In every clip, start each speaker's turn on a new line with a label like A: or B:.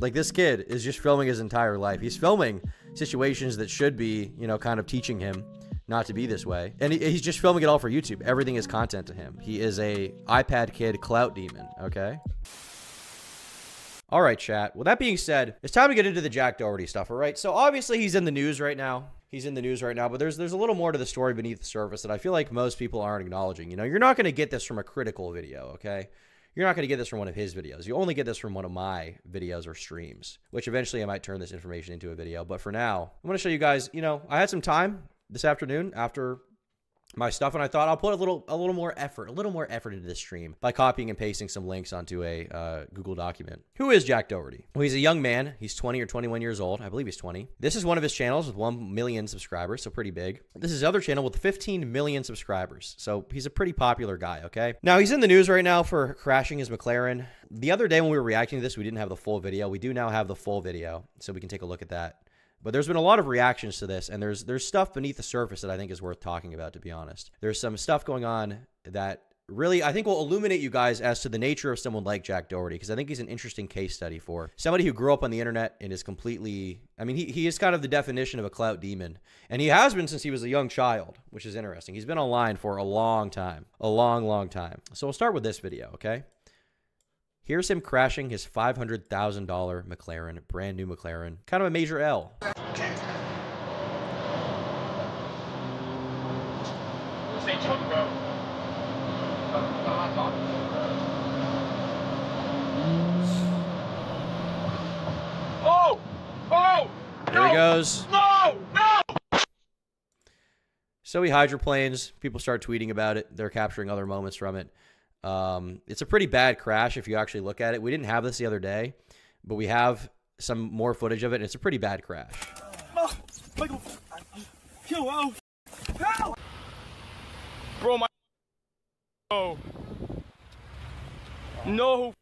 A: Like, this kid is just filming his entire life. He's filming situations that should be, you know, kind of teaching him not to be this way. And he's just filming it all for YouTube. Everything is content to him. He is a iPad kid clout demon, okay? All right, chat. With that being said, it's time to get into the Jack Doherty stuff, all right? So obviously he's in the news right now. He's in the news right now, but there's a little more to the story beneath the surface that I feel like most people aren't acknowledging. You know, you're not going to get this from a critical video, okay? You're not going to get this from one of his videos. You only get this from one of my videos or streams, which eventually I might turn this information into a video. But for now, I'm going to show you guys, you know, I had some time this afternoon after my stuff, and I thought I'll put a little more effort into this stream by copying and pasting some links onto a Google document. Who is Jack Doherty? Well, he's a young man. He's 20 or 21 years old. I believe he's 20. This is one of his channels with 1 million subscribers, so pretty big. This is his other channel with 15 million subscribers, so he's a pretty popular guy, okay? Now, he's in the news right now for crashing his McLaren. The other day when we were reacting to this, we didn't have the full video. We do now have the full video, so we can take a look at that. But there's been a lot of reactions to this, and there's stuff beneath the surface that I think is worth talking about, to be honest. There's some stuff going on that really, I think, will illuminate you guys as to the nature of someone like Jack Doherty, because I think he's an interesting case study for somebody who grew up on the internet and is completely, I mean, he is kind of the definition of a clout demon, and he has been since he was a young child, which is interesting. He's been online for a long time, a long, long time. So we'll start with this video, okay? Here's him crashing his $500,000 McLaren, brand new McLaren. Kind of a major L.
B: Oh! Oh!
A: There he goes.
B: No! No!
A: So he hydroplanes. People start tweeting about it. They're capturing other moments from it. It's a pretty bad crash if you actually look at it. We didn't have this the other day, but we have some more footage of it, and it's a pretty bad crash.
B: Oh, Michael! Oh! Help! Bro, my... Oh. No.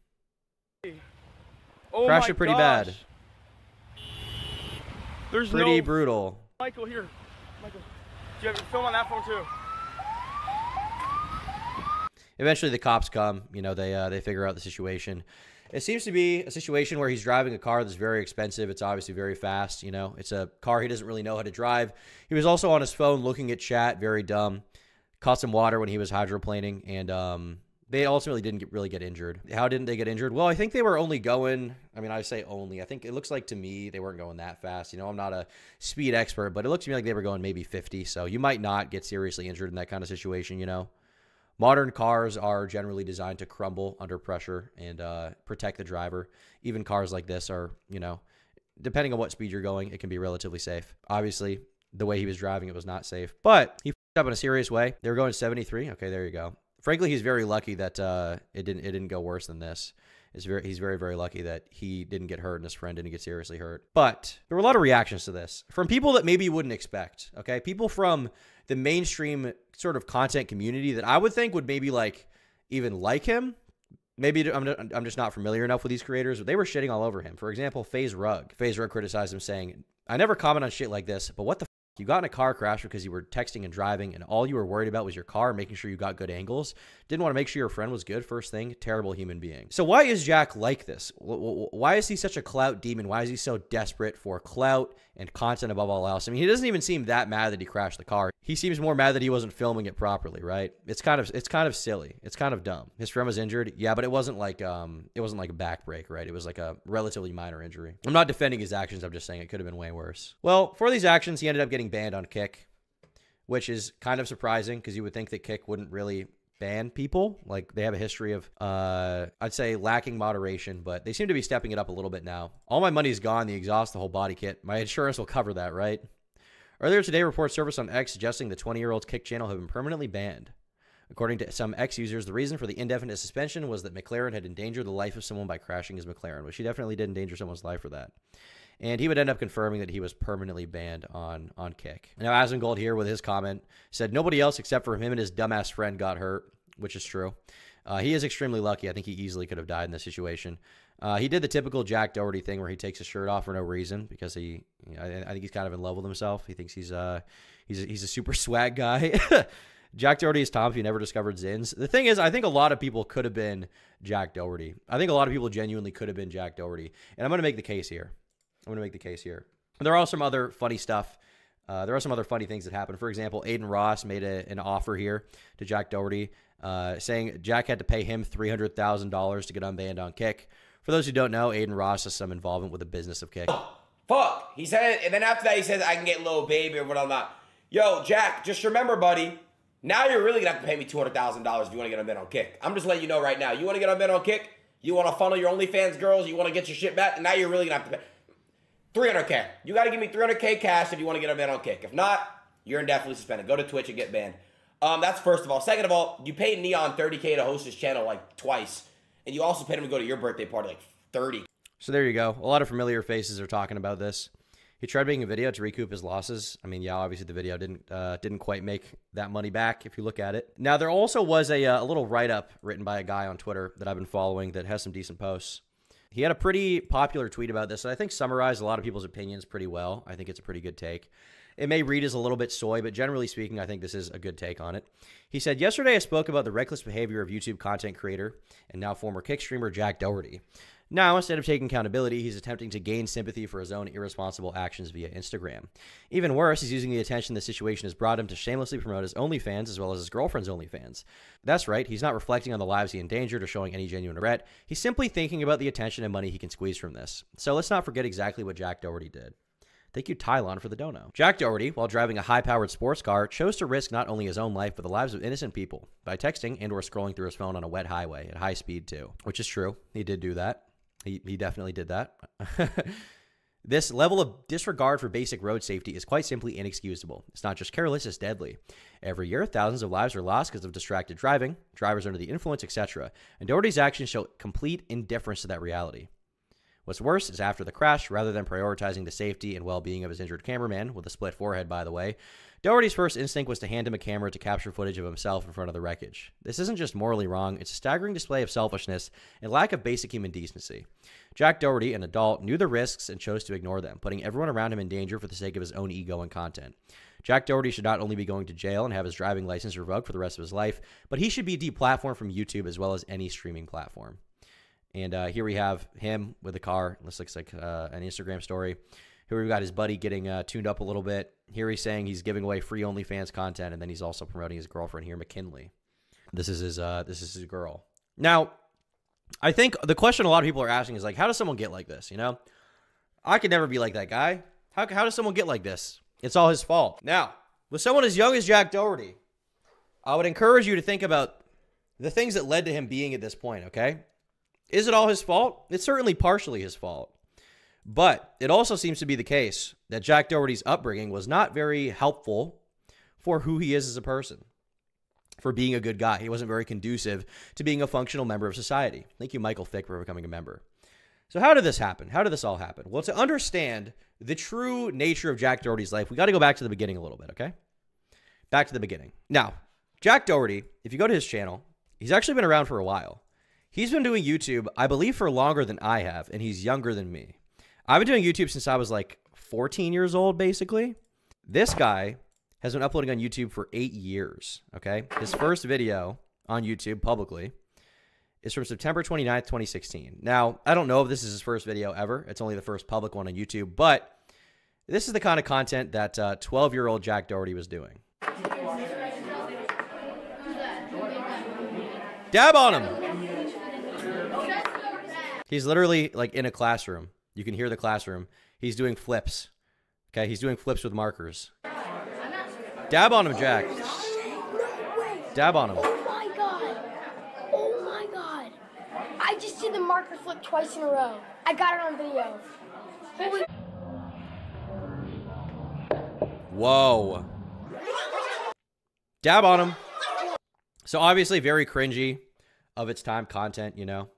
B: Oh,
A: Crashed it pretty bad.
B: There's
A: pretty brutal.
B: Michael, here. Michael, do you have your film on that phone too?
A: Eventually, the cops come. You know, they figure out the situation. It seems to be a situation where he's driving a car that's very expensive. It's obviously very fast. You know, it's a car he doesn't really know how to drive. He was also on his phone looking at chat. Very dumb. Caught some water when he was hydroplaning, and they ultimately didn't really get injured. How didn't they get injured? Well, I think they were only going, I mean, I say only. I think it looks like to me they weren't going that fast. You know, I'm not a speed expert, but it looks to me like they were going maybe 50. So you might not get seriously injured in that kind of situation, you know. Modern cars are generally designed to crumble under pressure and protect the driver. Even cars like this are, you know, depending on what speed you're going, it can be relatively safe. Obviously, the way he was driving, it was not safe. But he f***ed up in a serious way. They were going 73. Okay, there you go. Frankly, he's very lucky that it didn't go worse than this. He's very, very lucky that he didn't get hurt and his friend didn't get seriously hurt. But there were a lot of reactions to this from people that maybe you wouldn't expect, okay? People from the mainstream sort of content community that I would think would maybe like even like him. Maybe I'm just not familiar enough with these creators, but they were shitting all over him. For example, FaZe Rug. FaZe Rug criticized him saying, I never comment on shit like this, but what the f***? You got in a car crash because you were texting and driving, and all you were worried about was your car, making sure you got good angles. Didn't want to make sure your friend was good, first thing. Terrible human being. So why is Jack like this? Why is he such a clout demon? Why is he so desperate for clout and content above all else? I mean, he doesn't even seem that mad that he crashed the car. He seems more mad that he wasn't filming it properly, right? It's kind of silly. It's kind of dumb. His friend was injured. Yeah, but it wasn't like a back break, right? It was like a relatively minor injury. I'm not defending his actions. I'm just saying it could have been way worse. Well, for these actions, he ended up getting banned on Kick, which is kind of surprising because you would think that Kick wouldn't really ban people. Like, they have a history of, I'd say, lacking moderation, but they seem to be stepping it up a little bit now. All my money's gone, the exhaust, the whole body kit. My insurance will cover that, right? Earlier today, reports surfaced on X suggesting the 20-year-old's Kick channel had been permanently banned. According to some X users, the reason for the indefinite suspension was that McLaren had endangered the life of someone by crashing his McLaren, which he definitely did endanger someone's life for that. And he would end up confirming that he was permanently banned on Kick. Now, Asmongold here with his comment said nobody else except for him and his dumbass friend got hurt, which is true. He is extremely lucky. I think he easily could have died in this situation. He did the typical Jack Doherty thing where he takes his shirt off for no reason because I think he's kind of in love with himself. He thinks he's a super swag guy. Jack Doherty is Tom if you never discovered Zins. The thing is, I think a lot of people could have been Jack Doherty. I think a lot of people genuinely could have been Jack Doherty. And I'm going to make the case here. There are some other funny stuff. There are some other funny things that happened. For example, Aiden Ross made an offer here to Jack Doherty, saying Jack had to pay him $300,000 to get unbanned on Kick. For those who don't know, Aiden Ross has some involvement with the business of Kick.
C: Fuck. He said, and then after that, he says, I can get Lil Baby or whatnot. Yo, Jack, just remember, buddy, now you're really going to have to pay me $200,000 if you want to get unbanned on Kick. I'm just letting you know right now. You want to get unbanned on Kick? You want to funnel your OnlyFans girls? You want to get your shit back? Now you're really going to have to pay $300K. You got to give me $300K cash if you want to get unbanned on Kick. If not, you're indefinitely suspended. Go to Twitch and get banned. That's first of all. Second of all, you paid Neon $30K to host his channel like twice. And you also paid him to go to your birthday party like $30K.
A: So there you go. A lot of familiar faces are talking about this. He tried making a video to recoup his losses. I mean, yeah, obviously the video didn't quite make that money back if you look at it. Now, there also was a little write-up written by a guy on Twitter that I've been following that has some decent posts. He had a pretty popular tweet about this that I think summarized a lot of people's opinions pretty well. I think it's a pretty good take. It may read as a little bit soy, but generally speaking, I think this is a good take on it. He said, yesterday I spoke about the reckless behavior of YouTube content creator and now former Kick streamer Jack Doherty. Now, instead of taking accountability, he's attempting to gain sympathy for his own irresponsible actions via Instagram. Even worse, he's using the attention the situation has brought him to shamelessly promote his OnlyFans as well as his girlfriend's OnlyFans. That's right, he's not reflecting on the lives he endangered or showing any genuine regret. He's simply thinking about the attention and money he can squeeze from this. So let's not forget exactly what Jack Doherty did. Thank you, Tylon, for the dono. Jack Doherty, while driving a high-powered sports car, chose to risk not only his own life, but the lives of innocent people by texting and or scrolling through his phone on a wet highway at high speed, too. Which is true. He did do that. He definitely did that. This level of disregard for basic road safety is quite simply inexcusable. It's not just careless, it's deadly. Every year, thousands of lives are lost because of distracted driving, drivers under the influence, etc. And Doherty's actions show complete indifference to that reality. What's worse is after the crash, rather than prioritizing the safety and well-being of his injured cameraman, with a split forehead, by the way, Doherty's first instinct was to hand him a camera to capture footage of himself in front of the wreckage. This isn't just morally wrong, it's a staggering display of selfishness and lack of basic human decency. Jack Doherty, an adult, knew the risks and chose to ignore them, putting everyone around him in danger for the sake of his own ego and content. Jack Doherty should not only be going to jail and have his driving license revoked for the rest of his life, but he should be deplatformed from YouTube as well as any streaming platform. And here we have him with a car. This looks like an Instagram story. Here we've got his buddy getting tuned up a little bit. Here he's saying he's giving away free OnlyFans content, and then he's also promoting his girlfriend here, McKinley. This is his girl. Now, I think the question a lot of people are asking is like, how does someone get like this? You know, I could never be like that guy. How does someone get like this? It's all his fault. Now, with someone as young as Jack Doherty, I would encourage you to think about the things that led to him being at this point. Okay, is it all his fault? It's certainly partially his fault. But it also seems to be the case that Jack Doherty's upbringing was not very helpful for who he is as a person, for being a good guy. He wasn't very conducive to being a functional member of society. Thank you, Michael Fick, for becoming a member. So how did this happen? How did this all happen? Well, to understand the true nature of Jack Doherty's life, we got to go back to the beginning a little bit, okay? Back to the beginning. Now, Jack Doherty, if you go to his channel, he's actually been around for a while. He's been doing YouTube, I believe, for longer than I have, and he's younger than me. I've been doing YouTube since I was like 14 years old, basically. This guy has been uploading on YouTube for 8 years, okay? His first video on YouTube publicly is from September 29th, 2016. Now, I don't know if this is his first video ever. It's only the first public one on YouTube, but this is the kind of content that 12-year-old Jack Doherty was doing. Dab on him! He's literally like in a classroom. You can hear the classroom. He's doing flips. Okay, he's doing flips with markers. Dab on him, Jack. Dab on him.
D: Oh my god. Oh my god. I just did the marker flip twice in a row. I got it on video. Holy.
A: Whoa. Dab on him. So obviously very cringy of its time content, you know.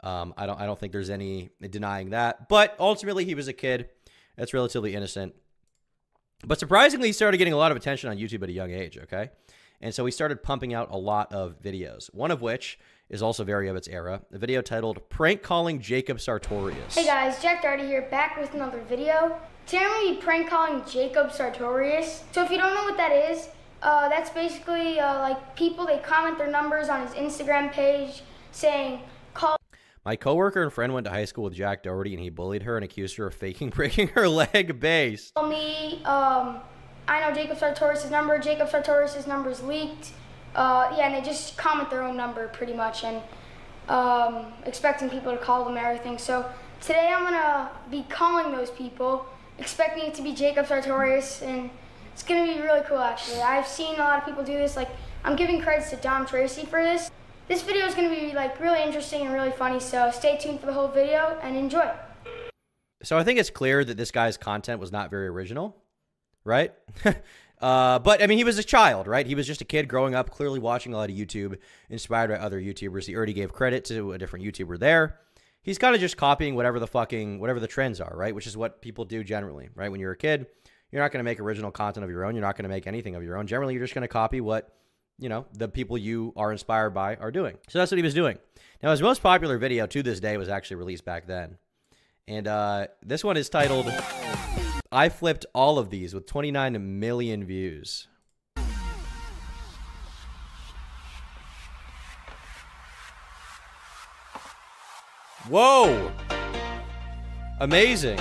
A: I don't think there's any denying that. But ultimately, he was a kid that's relatively innocent. But surprisingly, he started getting a lot of attention on YouTube at a young age, okay? And so he started pumping out a lot of videos, one of which is also very of its era, a video titled Prank Calling Jacob Sartorius.
D: Hey guys, Jack Doherty here, back with another video. Today I'm going to be prank calling Jacob Sartorius. So if you don't know what that is, That's basically like people, they comment their numbers on his Instagram page saying, call.
A: My coworker and friend went to high school with Jack Doherty, and he bullied her and accused her of faking breaking her leg based.
D: Call me. I know Jacob Sartorius' number. Jacob Sartorius' number is leaked. Yeah, and they just comment their own number pretty much, and expecting people to call them and everything. So today I'm gonna be calling those people, expecting it to be Jacob Sartorius, and it's gonna be really cool actually. I've seen a lot of people do this. Like, I'm giving credits to Dom Tracy for this. This video is gonna be like really interesting and really funny, so stay tuned for the whole video and enjoy.
A: So I think it's clear that this guy's content was not very original, right? But I mean, he was a child, right? He was just a kid growing up, clearly watching a lot of YouTube, inspired by other YouTubers. He already gave credit to a different YouTuber there. He's kind of just copying whatever the trends are, right? Which is what people do generally, right? When you're a kid, you're not going to make original content of your own. You're not going to make anything of your own. Generally, you're just going to copy what, you know, the people you are inspired by are doing. So that's what he was doing. Now, his most popular video to this day was actually released back then. And this one is titled, I Flipped All of These, with 29 million views. Whoa! Amazing.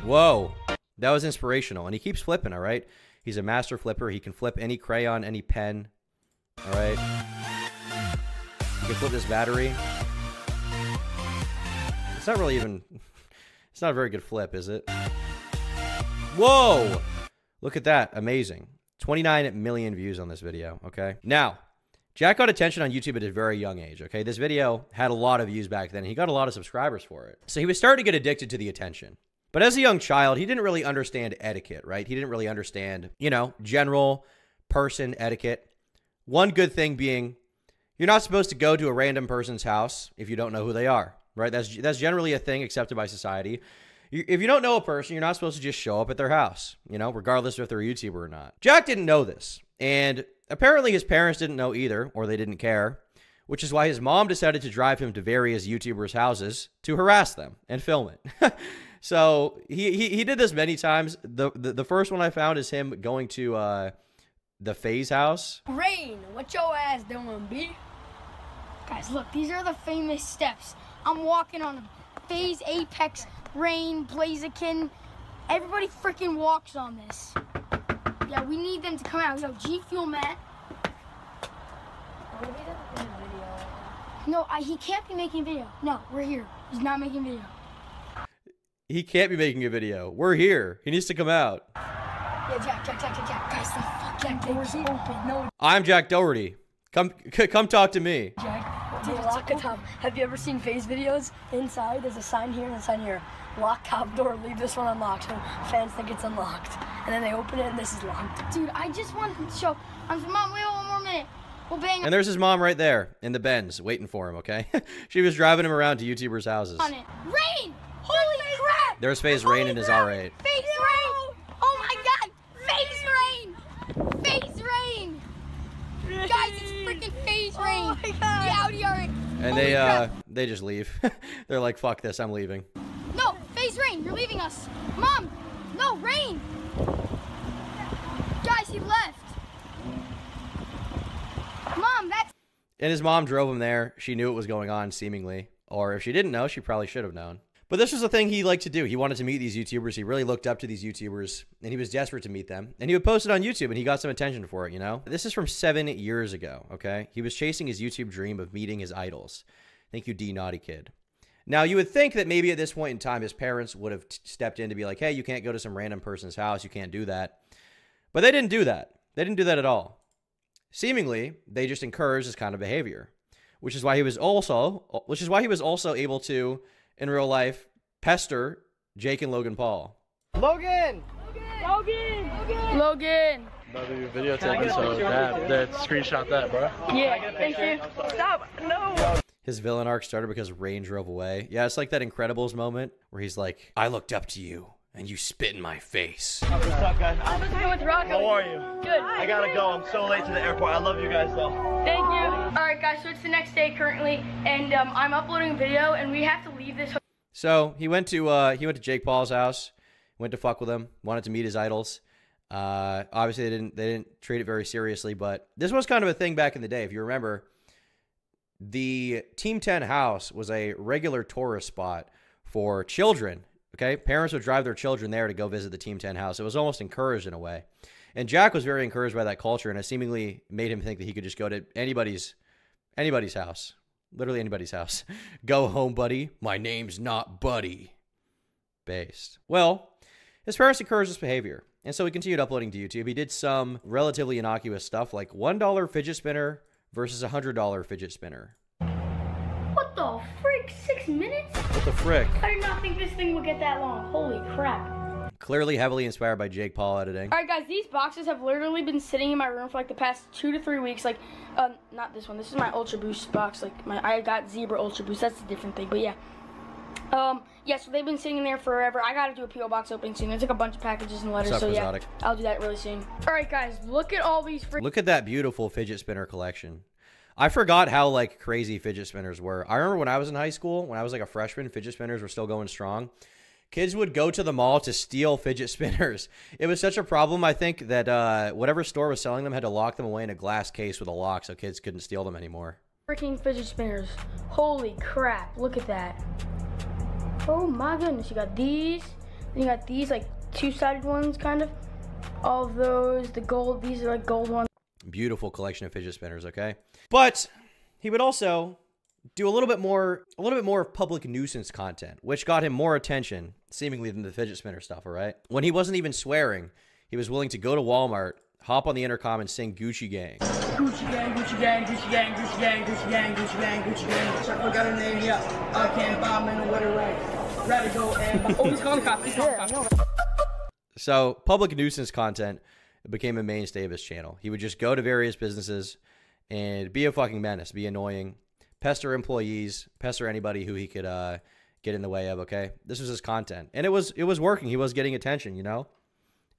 A: Whoa. That was inspirational. And he keeps flipping, all right? He's a master flipper. He can flip any crayon, any pen, all right? He can flip this battery. It's not really even... It's not a very good flip, is it? Whoa! Look at that. Amazing. 29 million views on this video, okay? Now, Jack got attention on YouTube at a very young age, okay? This video had a lot of views back then. And he got a lot of subscribers for it. So he was starting to get addicted to the attention. But as a young child, he didn't really understand etiquette, right? He didn't really understand, you know, general person etiquette. One good thing being, you're not supposed to go to a random person's house if you don't know who they are, right? That's generally a thing accepted by society. If you don't know a person, you're not supposed to just show up at their house, you know, regardless if they're a YouTuber or not. Jack didn't know this, and apparently his parents didn't know either, or they didn't care, which is why his mom decided to drive him to various YouTubers' houses to harass them and film it. So he did this many times. The first one I found is him going to the FaZe house.
D: Rain, what your ass doing, B? Guys, look, these are the famous steps. I'm walking on them. FaZe, Apex, Rain, Blaziken. Everybody freaking walks on this. Yeah, we need them to come out. Yo, G Fuel Matt. No, he can't be making video. No, we're here. He's not making video.
A: He can't be making a video. We're here. He needs to come out.
D: Yeah, Jack. Guys, the fucking door's open. No.
A: I'm Jack Doherty. Come talk to me.
E: Jack, dude, lock a top. Have you ever seen FaZe videos? Inside, there's a sign here and a sign here. Lock top door, leave this one unlocked. So fans think it's unlocked. And then they open it and this is locked.
D: Dude, I just wanted to show. Mom, wait one more minute. We'll bang.
A: And there's his mom right there in the Benz waiting for him, okay? She was driving him around to YouTubers' houses.
D: On it. Rain! Holy crap!
A: There's FaZe Rain in his R8.
D: FaZe Rain! Oh my god! FaZe Rain! FaZe Rain! Guys, it's freaking FaZe Rain!
E: Oh my god!
D: The Audi R8.
A: And they just leave. They're like, fuck this, I'm leaving.
D: No, FaZe Rain, you're leaving us. Mom! No, Rain! Guys, he left. Mom, that's...
A: And his mom drove him there. She knew what was going on, seemingly. Or if she didn't know, she probably should have known. But this was the thing he liked to do. He wanted to meet these YouTubers. He really looked up to these YouTubers, and he was desperate to meet them. And he would post it on YouTube, and he got some attention for it, you know? This is from 7 years ago, okay? He was chasing his YouTube dream of meeting his idols. Thank you, D Naughty Kid. Now, you would think that maybe at this point in time, his parents would have stepped in to be like, hey, you can't go to some random person's house. You can't do that. But they didn't do that. They didn't do that at all. Seemingly, they just encouraged this kind of behavior, which is why he was also able to, in real life, pester Jake and Logan Paul.
B: Logan!
E: Logan!
F: Another videotape, so that screenshot that, bro.
E: Yeah, thank you. Stop! No!
A: His villain arc started because Rain drove away. Yeah, it's like that Incredibles moment where he's like, I looked up to you and you spit in my face.
B: What's up, guys?
E: I'm with Rocco.
B: How are you?
E: Good.
B: I gotta go. I'm so late to the airport. I love you guys, though.
E: Thank you.
D: Alright, guys, so it's the next day currently, and I'm uploading a video, and we have to leave this...
A: So he went to Jake Paul's house, went to fuck with him, wanted to meet his idols. Obviously, they didn't treat it very seriously, but this was kind of a thing back in the day. If you remember, the Team 10 house was a regular tourist spot for children. Okay, parents would drive their children there to go visit the Team 10 house. It was almost encouraged in a way. And Jack was very encouraged by that culture, and it seemingly made him think that he could just go to anybody's house. Literally anybody's house. Go home, buddy. My name's not Buddy. Based. Well, his parents encouraged this behavior, and so he continued uploading to YouTube. He did some relatively innocuous stuff like $1 fidget spinner versus $100 fidget spinner.
D: What the frick? 6 minutes?
A: What the frick?
D: I did not think this thing would get that long. Holy crap.
A: Clearly heavily inspired by Jake Paul editing.
D: All right, guys, these boxes have literally been sitting in my room for like the past 2 to 3 weeks. Like, not this one. This is my Ultra Boost box. Like, I got Zebra Ultra Boost. That's a different thing, but yeah. Yeah, so they've been sitting in there forever. I gotta do a P.O. box opening soon. There's like a bunch of packages and letters, so yeah, I'll do that really soon. All right, guys, look at all these.
A: Look at that beautiful fidget spinner collection. I forgot how like crazy fidget spinners were. I remember when I was in high school, when I was like a freshman, fidget spinners were still going strong. Kids would go to the mall to steal fidget spinners. It was such a problem, I think, that whatever store was selling them had to lock them away in a glass case with a lock so kids couldn't steal them anymore.
D: Freaking fidget spinners. Holy crap, look at that. Oh my goodness, you got these, and you got these like two-sided ones, kind of. All of those, the gold, these are like gold ones.
A: Beautiful collection of fidget spinners, okay? But he would also do a little bit more public nuisance content, which got him more attention, seemingly, than the fidget spinner stuff, all right? When he wasn't even swearing, he was willing to go to Walmart, hop on the intercom, and sing Gucci Gang.
B: Gucci gang, Gucci gang, Gucci gang, Gucci gang, Gucci gang, Gucci gang, Gucci gang. Check, got a name, yeah. I can't buy me no wetter right. Rather go and oh, he's calling the cops. He's calling the cops.
A: So public nuisance content became a mainstay of his channel. He would just go to various businesses and be a fucking menace, be annoying, pester employees, pester anybody who he could get in the way of, okay? This was his content. And it was working. He was getting attention, you know?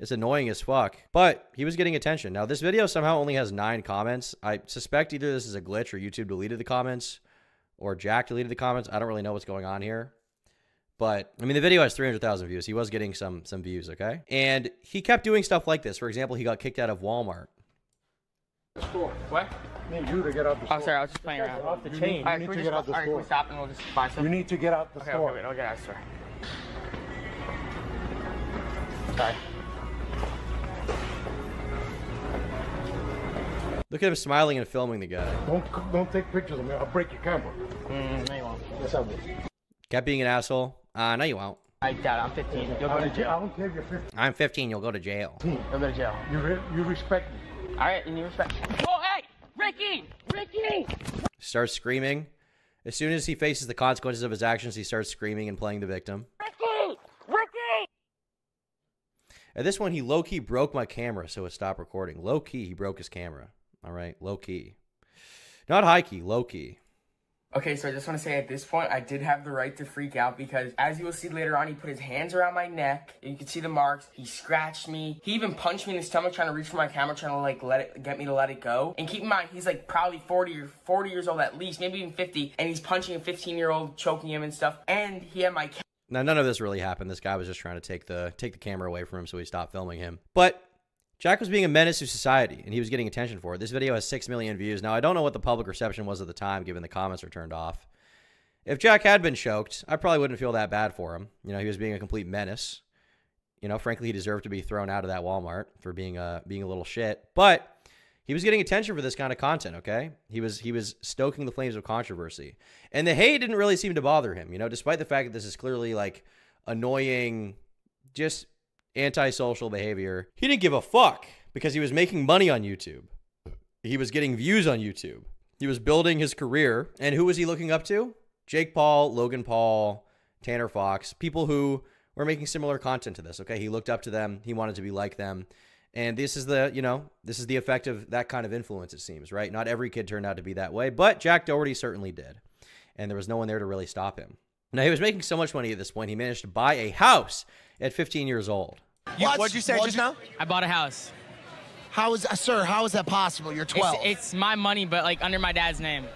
A: It's annoying as fuck, but he was getting attention. Now, this video somehow only has 9 comments. I suspect either this is a glitch or YouTube deleted the comments or Jack deleted the comments. I don't really know what's going on here. But, I mean, the video has 300,000 views. He was getting some views, okay? And he kept doing stuff like this. For example, he got kicked out of Walmart.
B: What?
G: I need you to get out the store.
B: Oh, sorry, I was just playing around.
G: Off the chain.
B: All right,
G: you need
B: can
G: to get out the store.
B: Can we stop and we'll just buy stuff?
G: You need to get out the store.
B: Okay, wait, I'll get out of the store. Sorry.
A: Look at him smiling and filming the guy.
G: Don't take pictures of me. I'll break your camera.
B: No, you won't.
G: Yes, I will.
A: Kept being an asshole. No, you won't.
B: I doubt it. I'm 15. You'll go to jail.
G: I don't care if you're 15.
A: I'm 15. You'll go to jail.
B: You'll go to jail.
G: You respect me.
B: All right, and you respect. Oh, hey! Ricky! Ricky!
A: Starts screaming. As soon as he faces the consequences of his actions, he starts screaming and playing the victim.
B: Ricky! Ricky!
A: At this one, he low-key broke my camera, so it stopped recording. Low-key, he broke his camera. All right, low-key. Not high-key, low-key.
H: Okay, so I just want to say at this point, I did have the right to freak out because as you will see later on, he put his hands around my neck. You can see the marks. He scratched me. He even punched me in the stomach trying to reach for my camera, trying to like get me to let it go. And keep in mind, he's like probably 40 years old at least, maybe even 50. And he's punching a 15-year-old, choking him and stuff. And he had my
A: Now, none of this really happened. This guy was just trying to take the camera away from him, so he stopped filming him. But Jack was being a menace to society, and he was getting attention for it. This video has 6 million views. Now, I don't know what the public reception was at the time, given the comments were turned off. If Jack had been choked, I probably wouldn't feel that bad for him. You know, he was being a complete menace. You know, frankly, he deserved to be thrown out of that Walmart for being a little shit. But he was getting attention for this kind of content, okay? He was stoking the flames of controversy. And the hate didn't really seem to bother him, you know, despite the fact that this is clearly, like, annoying, just antisocial behavior. He didn't give a fuck because he was making money on YouTube. He was getting views on YouTube. He was building his career. And who was he looking up to? Jake Paul, Logan Paul, Tanner Fox, people who were making similar content to this, okay? He looked up to them. He wanted to be like them. And this is the, you know, this is the effect of that kind of influence, it seems, right? Not every kid turned out to be that way, but Jack Doherty certainly did. And there was no one there to really stop him. Now, he was making so much money at this point, he managed to buy a house at 15 years old.
I: What'd you say just now?
J: I bought a house.
I: How is that possible? You're 12.
J: It's my money, but like under my dad's name.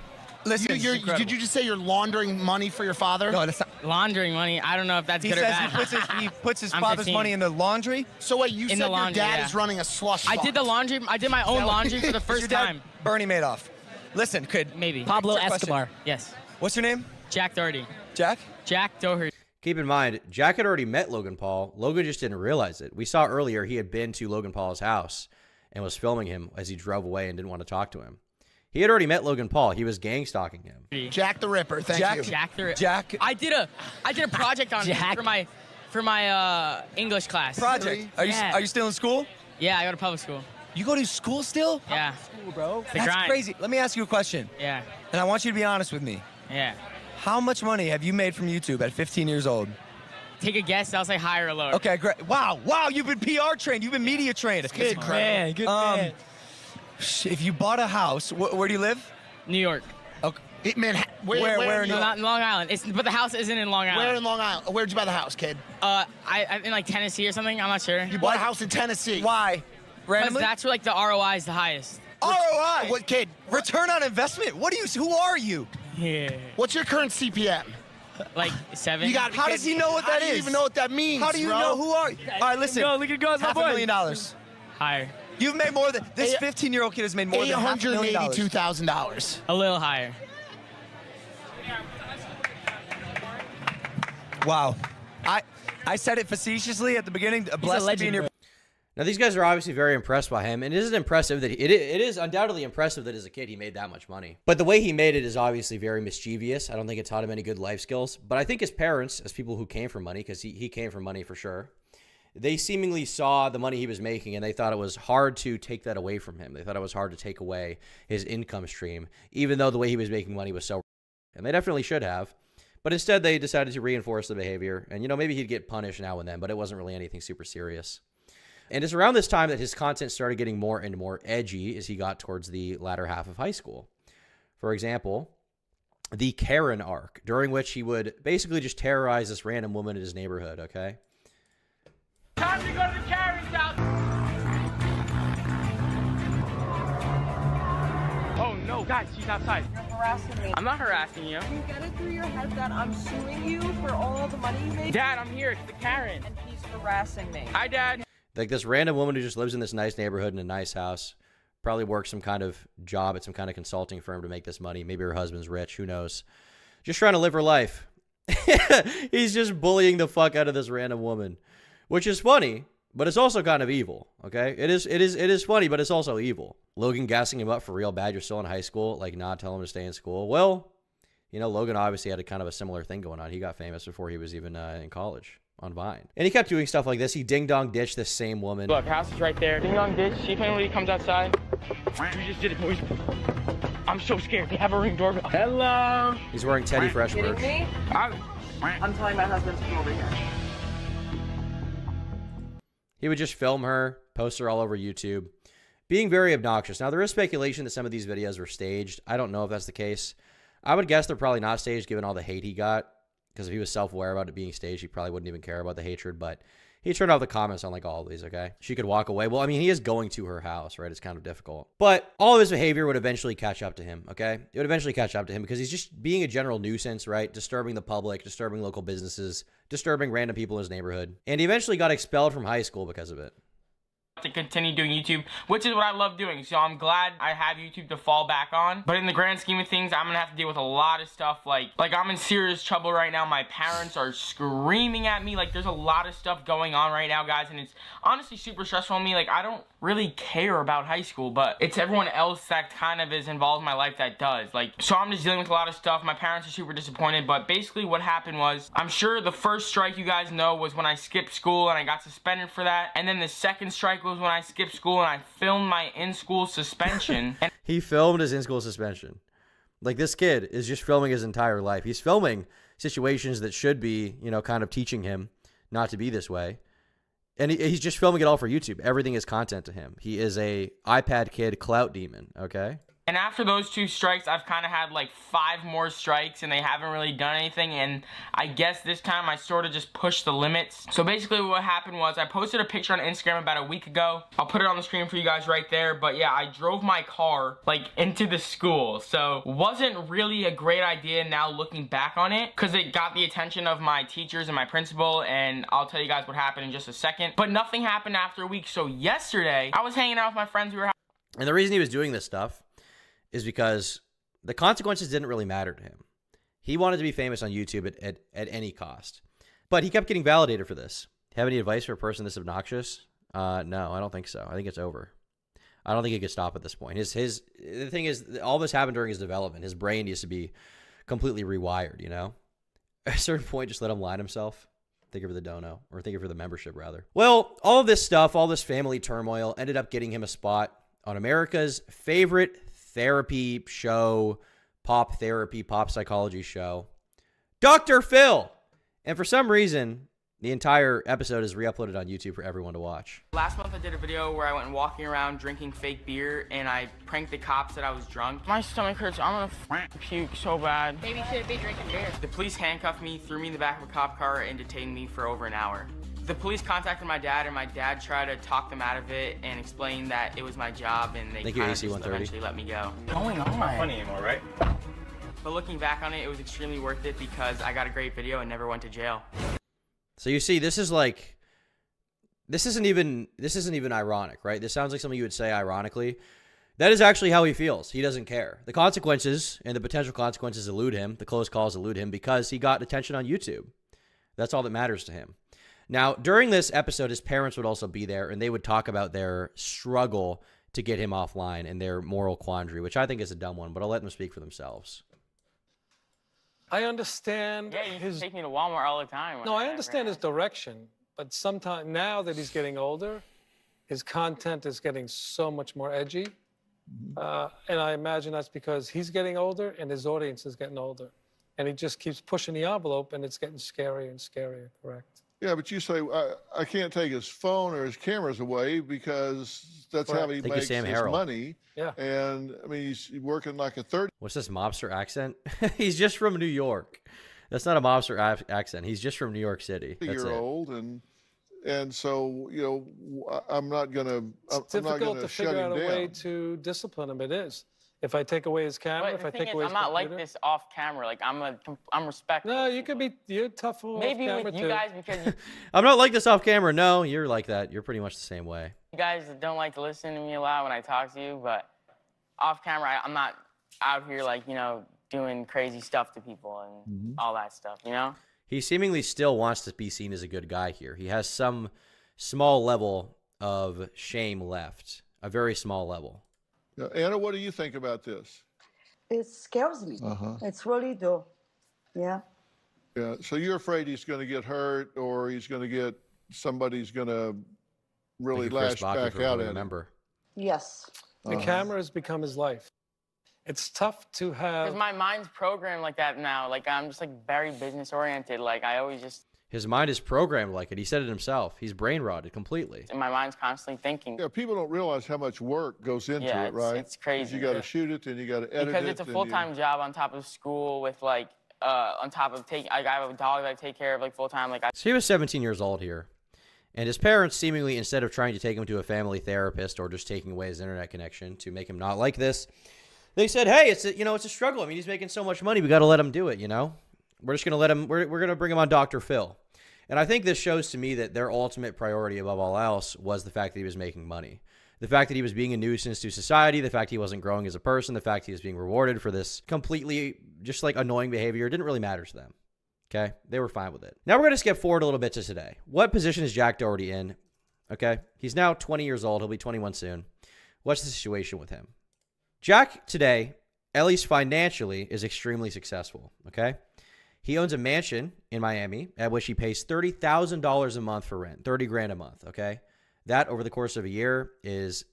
I: Listen, did you just say you're laundering money for your father?
H: No, that's not laundering money. I don't know if that's
I: He
H: good or
I: says
H: bad.
I: he puts his
H: I'm
I: father's
H: 15.
I: money in the laundry. So wait, you said your dad is running a slush fund.
H: I did the laundry. I did my own laundry for the first time.
I: Bernie Madoff. Listen, kid.
H: Maybe.
E: Pablo Escobar.
H: Yes.
I: What's your name?
H: Jack Doherty.
I: Jack?
H: Jack Doherty.
A: Keep in mind, Jack had already met Logan Paul. Logan just didn't realize it. We saw earlier he had been to Logan Paul's house and was filming him as he drove away and didn't want to talk to him. He had already met Logan Paul. He was gang stalking him.
I: Jack the Ripper. Thank you.
H: Jack the Ripper.
I: Jack.
H: I did a project on him for my English class.
I: Project. Are you still in school?
H: Yeah, I go to public school.
I: You go to school still?
H: Yeah.
I: School, bro.
H: It's a
I: That's
H: grind.
I: crazy. Let me ask you a question.
H: Yeah.
I: And I want you to be honest with me.
H: Yeah.
I: How much money have you made from YouTube at 15 years old?
H: Take a guess. I'll say high or low.
I: Okay, great. Wow, you've been PR trained. You've been media trained. That's
H: good man. Good man.
I: If you bought a house, where do you live?
H: New York.
I: Okay. Manhattan. Where in New York?
H: Not in Long Island. But the house isn't in Long Island.
I: Where in Long Island? Where'd you buy the house, kid?
H: I'm in like Tennessee or something. I'm not sure.
I: You bought a house in Tennessee. Why? Randomly?
H: That's where like the ROI is the highest.
I: ROI. What, kid? Return on investment. Who are you?
H: Yeah.
I: What's your current CPM?
H: Like 7.
I: You got. How does he know what that is? I don't even know what that means. How do you know? Who are you? All right, listen.
H: Look at guys,
I: $500,000.
H: Higher.
I: You've made more than this 15-year-old kid has made more than
G: $882,000.
H: A little higher.
I: Wow. I said it facetiously at the beginning. Blessed to be in your.
A: Now, these guys are obviously very impressed by him, and it is impressive that it is undoubtedly impressive that as a kid he made that much money. But the way he made it is obviously very mischievous. I don't think it taught him any good life skills. But I think his parents, as people who came from money, because he came from money for sure, they seemingly saw the money he was making, and they thought it was hard to take that away from him. They thought it was hard to take away his income stream, even though the way he was making money was so, and they definitely should have. But instead, they decided to reinforce the behavior, and maybe he'd get punished now and then, but it wasn't really anything super serious. And it's around this time that his content started getting more and more edgy as he got towards the latter half of high school. For example, the Karen arc, during which he would basically just terrorize this random woman in his neighborhood, okay?
B: Time to go to the Karen's house.
H: Oh no, guys, she's outside.
J: You're harassing me.
H: I'm not harassing you.
J: Can you get it through your head that I'm suing you for all the money you make?
H: Dad, I'm here. It's the Karen.
J: And he's harassing me.
H: Hi, Dad.
A: Like this random woman who just lives in this nice neighborhood in a nice house, probably works some kind of job at some kind of consulting firm to make this money. Maybe her husband's rich. Who knows? Just trying to live her life. He's just bullying the fuck out of this random woman, which is funny, but it's also kind of evil. Okay, it is funny, but it's also evil. Logan gassing him up for real bad. You're still in high school, like not telling him to stay in school. Well, Logan obviously had a kind of a similar thing going on. He got famous before he was even in college on Vine. And he kept doing stuff like this. He ding-dong ditched this same woman.
H: Look, house is right there. Ding-dong ditch. See if anybody comes outside. You just did it, boys. I'm so scared. They have a Ring doorbell. Hello.
A: He's wearing Teddy Fresh merch.
J: Kidding me? I'm telling my husband to come over here.
A: He would just film her, post her all over YouTube, being very obnoxious. Now, there is speculation that some of these videos were staged. I don't know if that's the case. I would guess they're probably not staged given all the hate he got. Because if he was self-aware about it being staged, he probably wouldn't even care about the hatred. But he turned off the comments on like all of these, okay? She could walk away. Well, I mean, he is going to her house, right? It's kind of difficult. But all of his behavior would eventually catch up to him, okay? It would eventually catch up to him because he's just being a general nuisance, right? Disturbing the public, disturbing local businesses, disturbing random people in his neighborhood. And he eventually got expelled from high school because of it.
H: To continue doing YouTube, which is what I love doing. So I'm glad I have YouTube to fall back on. But in the grand scheme of things, I'm gonna have to deal with a lot of stuff. Like I'm in serious trouble right now. My parents are screaming at me. Like there's a lot of stuff going on right now, guys, and it's honestly super stressful on me. Like I don't really care about high school, but it's everyone else that kind of is involved in my life that does. Like, so I'm just dealing with a lot of stuff. My parents are super disappointed, but basically what happened was, I'm sure the first strike you guys know was when I skipped school and I got suspended for that. And then the second strike was when I skipped school and I filmed my in-school suspension. And
A: he filmed his in-school suspension. Like this kid is just filming his entire life. He's filming situations that should be, kind of teaching him not to be this way. And he's just filming it all for YouTube. Everything is content to him. He is a iPad kid clout demon, okay?
H: And after those 2 strikes, I've kind of had like 5 more strikes and they haven't really done anything. And I guess this time I sort of just pushed the limits. So basically what happened was I posted a picture on Instagram about a week ago. I'll put it on the screen for you guys right there. But yeah, I drove my car like into the school. So wasn't really a great idea now looking back on it, because it got the attention of my teachers and my principal. And I'll tell you guys what happened in just a second. But nothing happened after a week. So yesterday I was hanging out with my friends.
A: And the reason he was doing this stuff is because the consequences didn't really matter to him. He wanted to be famous on YouTube at any cost. But he kept getting validated for this. Have any advice for a person this obnoxious? No, I don't think so. I think it's over. I don't think he could stop at this point. The thing is, all this happened during his development. His brain needs to be completely rewired, you know? At a certain point, just let him line himself. Thank you for the dono, or thank you for the membership, rather. Well, all of this stuff, all this family turmoil ended up getting him a spot on America's favorite therapy show, pop psychology show, Dr. Phil. And for some reason, the entire episode is re-uploaded on YouTube for everyone to watch.
H: Last month I did a video where I went walking around drinking fake beer and I pranked the cops that I was drunk. My stomach hurts. I'm gonna puke so bad.
K: Maybe you shouldn't be drinking beer.
H: The police handcuffed me, threw me in the back of a cop car, and detained me for over an hour. The police contacted my dad, and my dad tried to talk them out of it and explain that it was my job, and they kind of just eventually let me go. What's going on?
C: Not funny anymore, right?
H: But looking back on it, it was extremely worth it because I got a great video and never went to jail.
A: So you see, this isn't even ironic, right? This sounds like something you would say ironically. That is actually how he feels. He doesn't care. The consequences and the potential consequences elude him. The close calls elude him because he got attention on YouTube. That's all that matters to him. Now, during this episode, his parents would also be there, and they would talk about their struggle to get him offline and their moral quandary, which I think is a dumb one, but I'll let them speak for themselves.
L: I understand.
H: Yeah, you take me to Walmart all the time.
L: No, I understand his direction, but sometimes now that he's getting older, his content is getting so much more edgy. And I imagine that's because he's getting older and his audience is getting older. And he just keeps pushing the envelope, and it's getting scarier and scarier, correct?
M: Yeah, but you say, I can't take his phone or his cameras away because that's how he makes his money.
L: Yeah.
M: And, I mean, he's working like a 30.
A: What's this mobster accent? He's just from New York. That's not a mobster accent. He's just from New York City. That's
M: year old, and so, you know, I'm not going to
L: It's difficult to figure out a way to discipline him. It is. If I take away his camera, if I take away his
H: I'm not
L: computer.
H: like this off camera. Like I'm respectful.
L: No, you could be. You're tough off
H: Maybe
L: camera
H: with you
L: too.
H: guys because
A: I'm not like this off camera. No, you're like that. You're pretty much the same way.
H: you guys don't like to listen to me a lot when I talk to you, but off camera, I'm not out here like, you know, doing crazy stuff to people and all that stuff, you know?
A: He seemingly still wants to be seen as a good guy here. He has some small level of shame left, a very small level.
M: Anna, what do you think about this?
N: It scares me. It's really do. Yeah.
M: Yeah. So you're afraid he's going to get hurt, or he's going to get somebody's going to really lash back out at him.
N: Yes.
L: The camera has become his life. It's tough to have.
H: Because my mind's programmed like that now. Like I'm just like very business oriented. Like I always just.
A: His mind is programmed like it. He said it himself. He's brain rotted completely.
H: And my mind's constantly thinking.
M: Yeah, people don't realize how much work goes into it, right?
H: It's crazy.
M: You got to shoot it, and you got to edit it.
H: Because it's a full-time job on top of school with like, on top of I have a dog that I take care of like full-time. Like
A: So he was 17 years old here. And his parents seemingly, instead of trying to take him to a family therapist or just taking away his internet connection to make him not like this, they said, hey, it's a struggle. I mean, he's making so much money. We got to let him do it, you know? We're just going to let him, we're going to bring him on Dr. Phil. And I think this shows to me that their ultimate priority above all else was the fact that he was making money. The fact that he was being a nuisance to society, the fact he wasn't growing as a person, the fact he was being rewarded for this completely just like annoying behavior didn't really matter to them. Okay? They were fine with it. Now we're going to skip forward a little bit to today. What position is Jack Doherty in? Okay? He's now 20 years old. He'll be 21 soon. What's the situation with him? Jack today, at least financially, is extremely successful. Okay? He owns a mansion in Miami at which he pays $30,000 a month for rent, 30 grand a month, okay? That over the course of a year is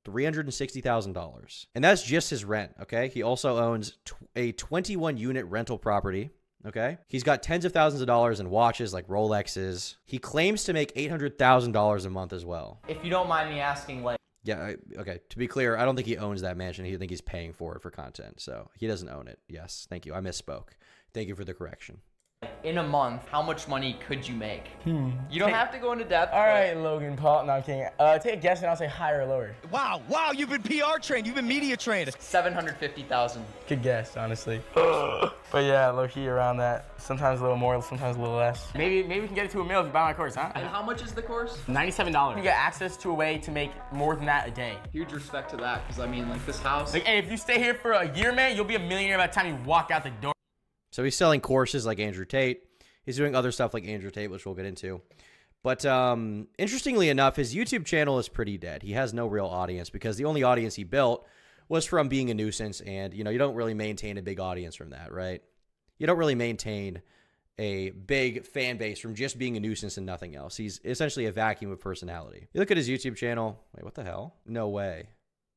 A: $360,000. And that's just his rent, okay? He also owns a 21-unit rental property, okay? He's got tens of thousands of dollars in watches like Rolexes. He claims to make $800,000 a month as well.
O: If you don't mind me asking, like...
A: Yeah, okay. To be clear, I don't think he owns that mansion. I think he's paying for it for content. So he doesn't own it. Yes, thank you. I misspoke. Thank you for the correction.
K: In a month, how much money could you make? You don't have to go into depth.
H: All right, Logan Paul. No, I'm kidding. Take a guess and I'll say higher or lower.
I: Wow, you've been PR trained. You've been media trained.
K: 750,000.
H: Good guess, honestly. But yeah, low-key around that. Sometimes a little more, sometimes a little less. Maybe we can get it to $1 million if you buy my course, huh?
K: And how much is the course?
H: $97. You get access to a way to make more than that a day.
K: Huge respect to that, because I mean, like this house.
H: Like, hey, if you stay here for a year, man, you'll be a millionaire by the time you walk out the door.
A: So he's selling courses like Andrew Tate. He's doing other stuff like Andrew Tate, which we'll get into. But interestingly enough, his YouTube channel is pretty dead. He has no real audience because the only audience he built was from being a nuisance. And, you know, you don't really maintain a big audience from that, right? You don't really maintain a big fan base from just being a nuisance and nothing else. He's essentially a vacuum of personality. You look at his YouTube channel. Wait, what the hell? No way.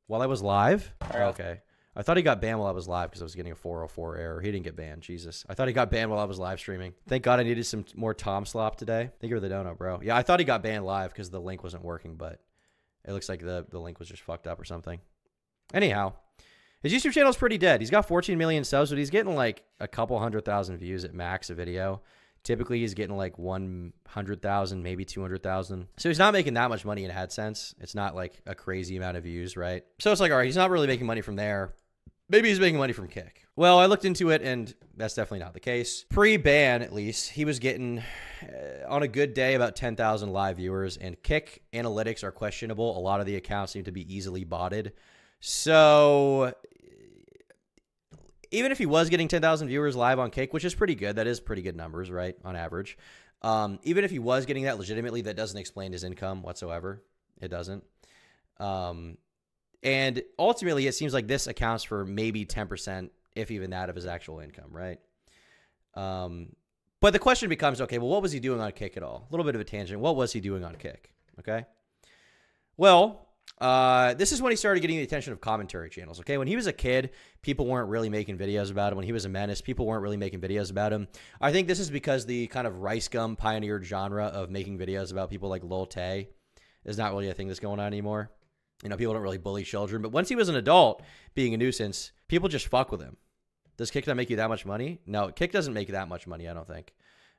A: While I was live? Okay. I thought he got banned while I was live because I was getting a 404 error. He didn't get banned. Jesus. I thought he got banned while I was live streaming. Thank God I needed some more Tom slop today. Thank you for the donut, bro. Yeah, I thought he got banned live because the link wasn't working, but it looks like the link was just fucked up or something. Anyhow, his YouTube channel is pretty dead. He's got 14 million subs, but he's getting like a couple 100,000 views at max a video. Typically, he's getting like 100,000, maybe 200,000. So he's not making that much money in AdSense. It's not like a crazy amount of views, right? So it's like, all right, he's not really making money from there. Maybe he's making money from Kick. Well, I looked into it, and that's definitely not the case. Pre-ban, at least, he was getting, on a good day, about 10,000 live viewers, and Kick analytics are questionable. A lot of the accounts seem to be easily botted. So even if he was getting 10,000 viewers live on Kick, which is pretty good, that is pretty good numbers, right, on average. Even if he was getting that legitimately, that doesn't explain his income whatsoever. It doesn't. And ultimately, it seems like this accounts for maybe 10%, if even that, of his actual income, right? But the question becomes, okay, well, what was he doing on Kick at all? A little bit of a tangent. What was he doing on Kick? Okay. Well, this is when he started getting the attention of commentary channels, okay? When he was a kid, people weren't really making videos about him. When he was a menace, people weren't really making videos about him. I think this is because the kind of rice gum pioneered genre of making videos about people like Lil Tay is not really a thing that's going on anymore. You know, people don't really bully children. But once he was an adult, being a nuisance, people just fuck with him. Does Kick not make you that much money? No, Kick doesn't make that much money, I don't think.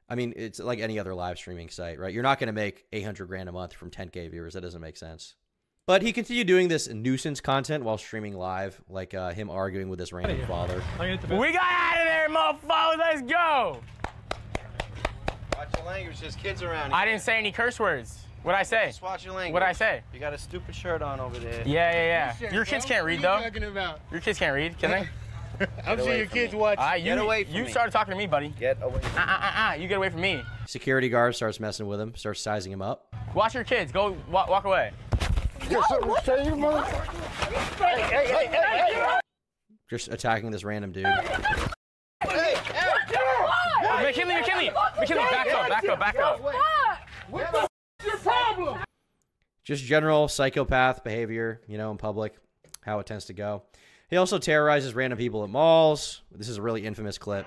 A: I mean, it's like any other live streaming site, right? You're not going to make 800 grand a month from 10K viewers. That doesn't make sense. But he continued doing this nuisance content while streaming live, like him arguing with his random father.
H: We got out of there, motherfucker. Let's go.
O: Watch your language. There's kids around here.
H: I didn't say any curse words. What'd I say?
O: Just watch your language.
H: What'd I say?
O: You got a stupid shirt on over there.
H: Yeah. Your kids can't read, though. Your kids can't read, can they?
O: I'm sure your kids watch. Get away from me.
H: You started talking to me, buddy.
O: Get away from me.
H: You get away from me.
A: Security guard starts messing with him, starts sizing him up.
H: Watch your kids. Go walk away.
A: Just attacking this random dude.
H: McKinley, back up.
M: What's your problem?
A: Just general psychopath behavior, you know, in public, how it tends to go. He also terrorizes random people at malls. This is a really infamous clip.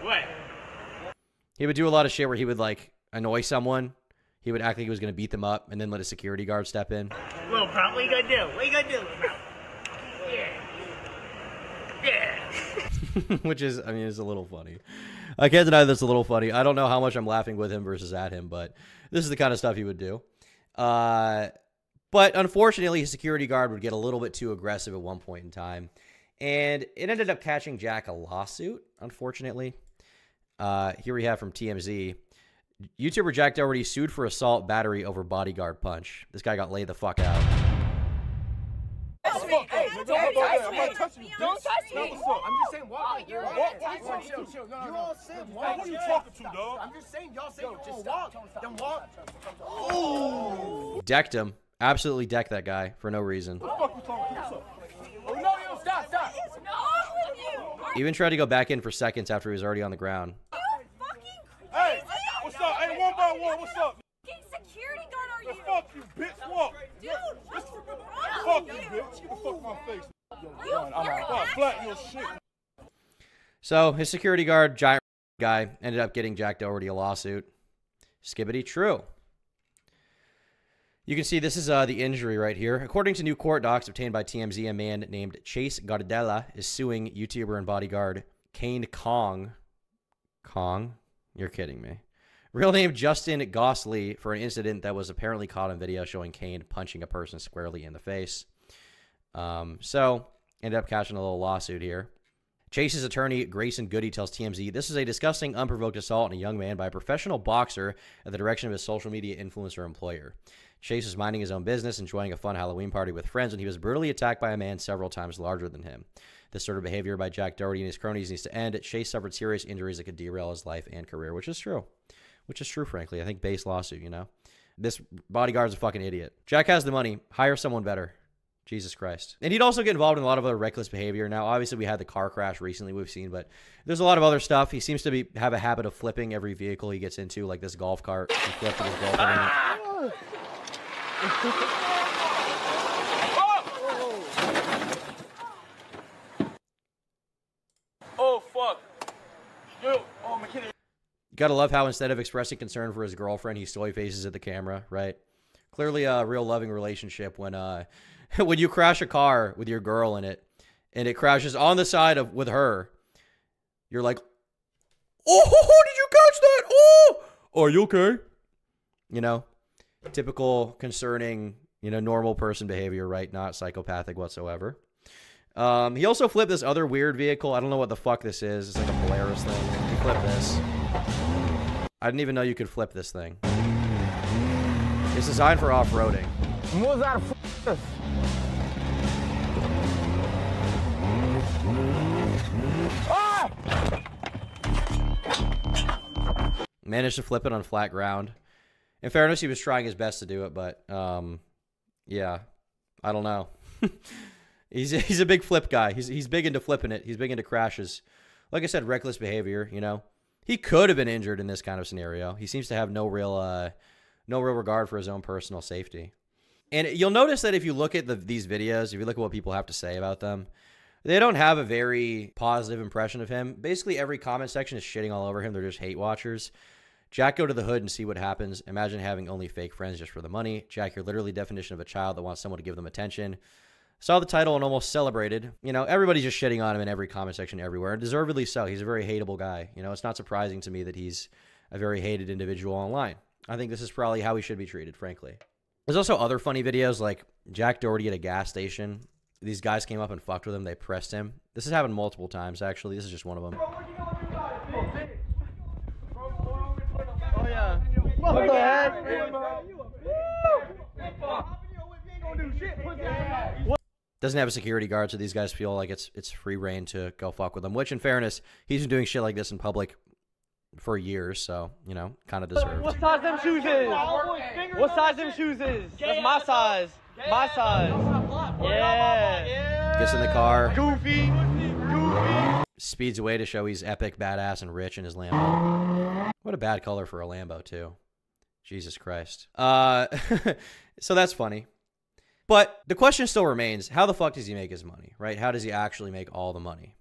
H: What?
A: He would do a lot of shit where he would, like, annoy someone. He would act like he was going to beat them up and then let a security guard step in.
P: Well, bro, what you gonna do? What you gonna do, bro? Yeah.
A: Which is, I mean, it's a little funny. I can't deny that's a little funny. I don't know how much I'm laughing with him versus at him, but this is the kind of stuff he would do. But unfortunately, his security guard would get a little bit too aggressive at one point in time. And it ended up catching Jack a lawsuit, unfortunately. Here we have from TMZ. YouTuber Jack Doherty sued for assault battery over bodyguard punch. This guy got laid the fuck out.
P: Don't touch me. Don't touch me.
Q: I'm just saying, walk. Chill. You all said walk.
M: Who you talking to, dog?
Q: I'm just saying, y'all said just walk. Then walk.
A: Ooh. Decked him. Absolutely decked that guy for no reason.
Q: What the fuck you talking to? No, stop.
P: What's wrong with you?
A: Even tried to go back in for seconds after he was already on the ground.
M: Hey, what's up? Hey, one by one, what's up?
P: Security guard are you?
M: Fuck you, bitch. Walk.
P: Dude, what's wrong
M: Fuck
P: with
M: you,
P: you?
M: bitch. Get the fuck my face.
P: You're
M: Flatten your shit.
A: So his security guard, giant guy, ended up getting Jack Doherty a lawsuit. Skibbity true. You can see this is the injury right here. According to new court docs obtained by TMZ, a man named Chase Gardella is suing YouTuber and bodyguard Kane Kong. Kong? You're kidding me. Real name Justin Gossley for an incident that was apparently caught on video showing Kane punching a person squarely in the face. So, ended up catching a little lawsuit here. Chase's attorney, Grayson Goody, tells TMZ, this is a disgusting, unprovoked assault on a young man by a professional boxer at the direction of his social media influencer employer. Chase was minding his own business, enjoying a fun Halloween party with friends when he was brutally attacked by a man several times larger than him. This sort of behavior by Jack Doherty and his cronies needs to end. Chase suffered serious injuries that could derail his life and career, which is true. Which is true, frankly. I think base lawsuit, you know. This bodyguard's a fucking idiot. Jack has the money. Hire someone better. Jesus Christ. And he'd also get involved in a lot of other reckless behavior. Now, obviously, we had the car crash recently we've seen, but there's a lot of other stuff. He seems to have a habit of flipping every vehicle he gets into, like this golf cart. He flipped with his girlfriend in it.
B: Oh, fuck. Dude, oh, my kid.
A: You gotta love how instead of expressing concern for his girlfriend, he soy faces at the camera, right? Clearly a real loving relationship when when you crash a car with your girl in it and it crashes on the side of with her, you're like, oh, did you catch that? Oh, are you okay? You know, typical concerning, you know, normal person behavior, right? Not psychopathic whatsoever. He also flipped this other weird vehicle. I don't know what the fuck this is. It's like a Polaris thing. He flipped this. I didn't even know you could flip this thing. It's designed for off-roading. Managed to flip it on flat ground. In fairness, he was trying his best to do it, but yeah, I don't know. He's a big flip guy. He's big into flipping it. He's big into crashes. Like I said, reckless behavior, you know. He could have been injured in this kind of scenario. He seems to have no real regard for his own personal safety. And you'll notice that if you look at these videos, if you look at what people have to say about them, they don't have a very positive impression of him. Basically, every comment section is shitting all over him. They're just hate watchers. Jack, go to the hood and see what happens. Imagine having only fake friends just for the money. Jack, you're literally the definition of a child that wants someone to give them attention. Saw the title and almost celebrated. You know, everybody's just shitting on him in every comment section everywhere. And deservedly so. He's a very hateable guy. You know, it's not surprising to me that he's a very hated individual online. I think this is probably how he should be treated, frankly. There's also other funny videos like Jack Doherty at a gas station. These guys came up and fucked with him. They pressed him. This has happened multiple times, actually. This is just one of them.
B: Oh, yeah. What the heck?
A: Doesn't have a security guard, so these guys feel like it's free reign to go fuck with him, which, in fairness, he's been doing shit like this in public for years, so, you know, kind of deserved.
B: What size them shoes is? What size them shoes is? That's my size. My size. Yeah.
A: Gets in the car.
B: Goofy.
A: Speeds away to show he's epic, badass, and rich in his Lambo. What a bad color for a Lambo, too. Jesus Christ. So that's funny. But the question still remains, how the fuck does he make his money, right? How does he actually make all the money?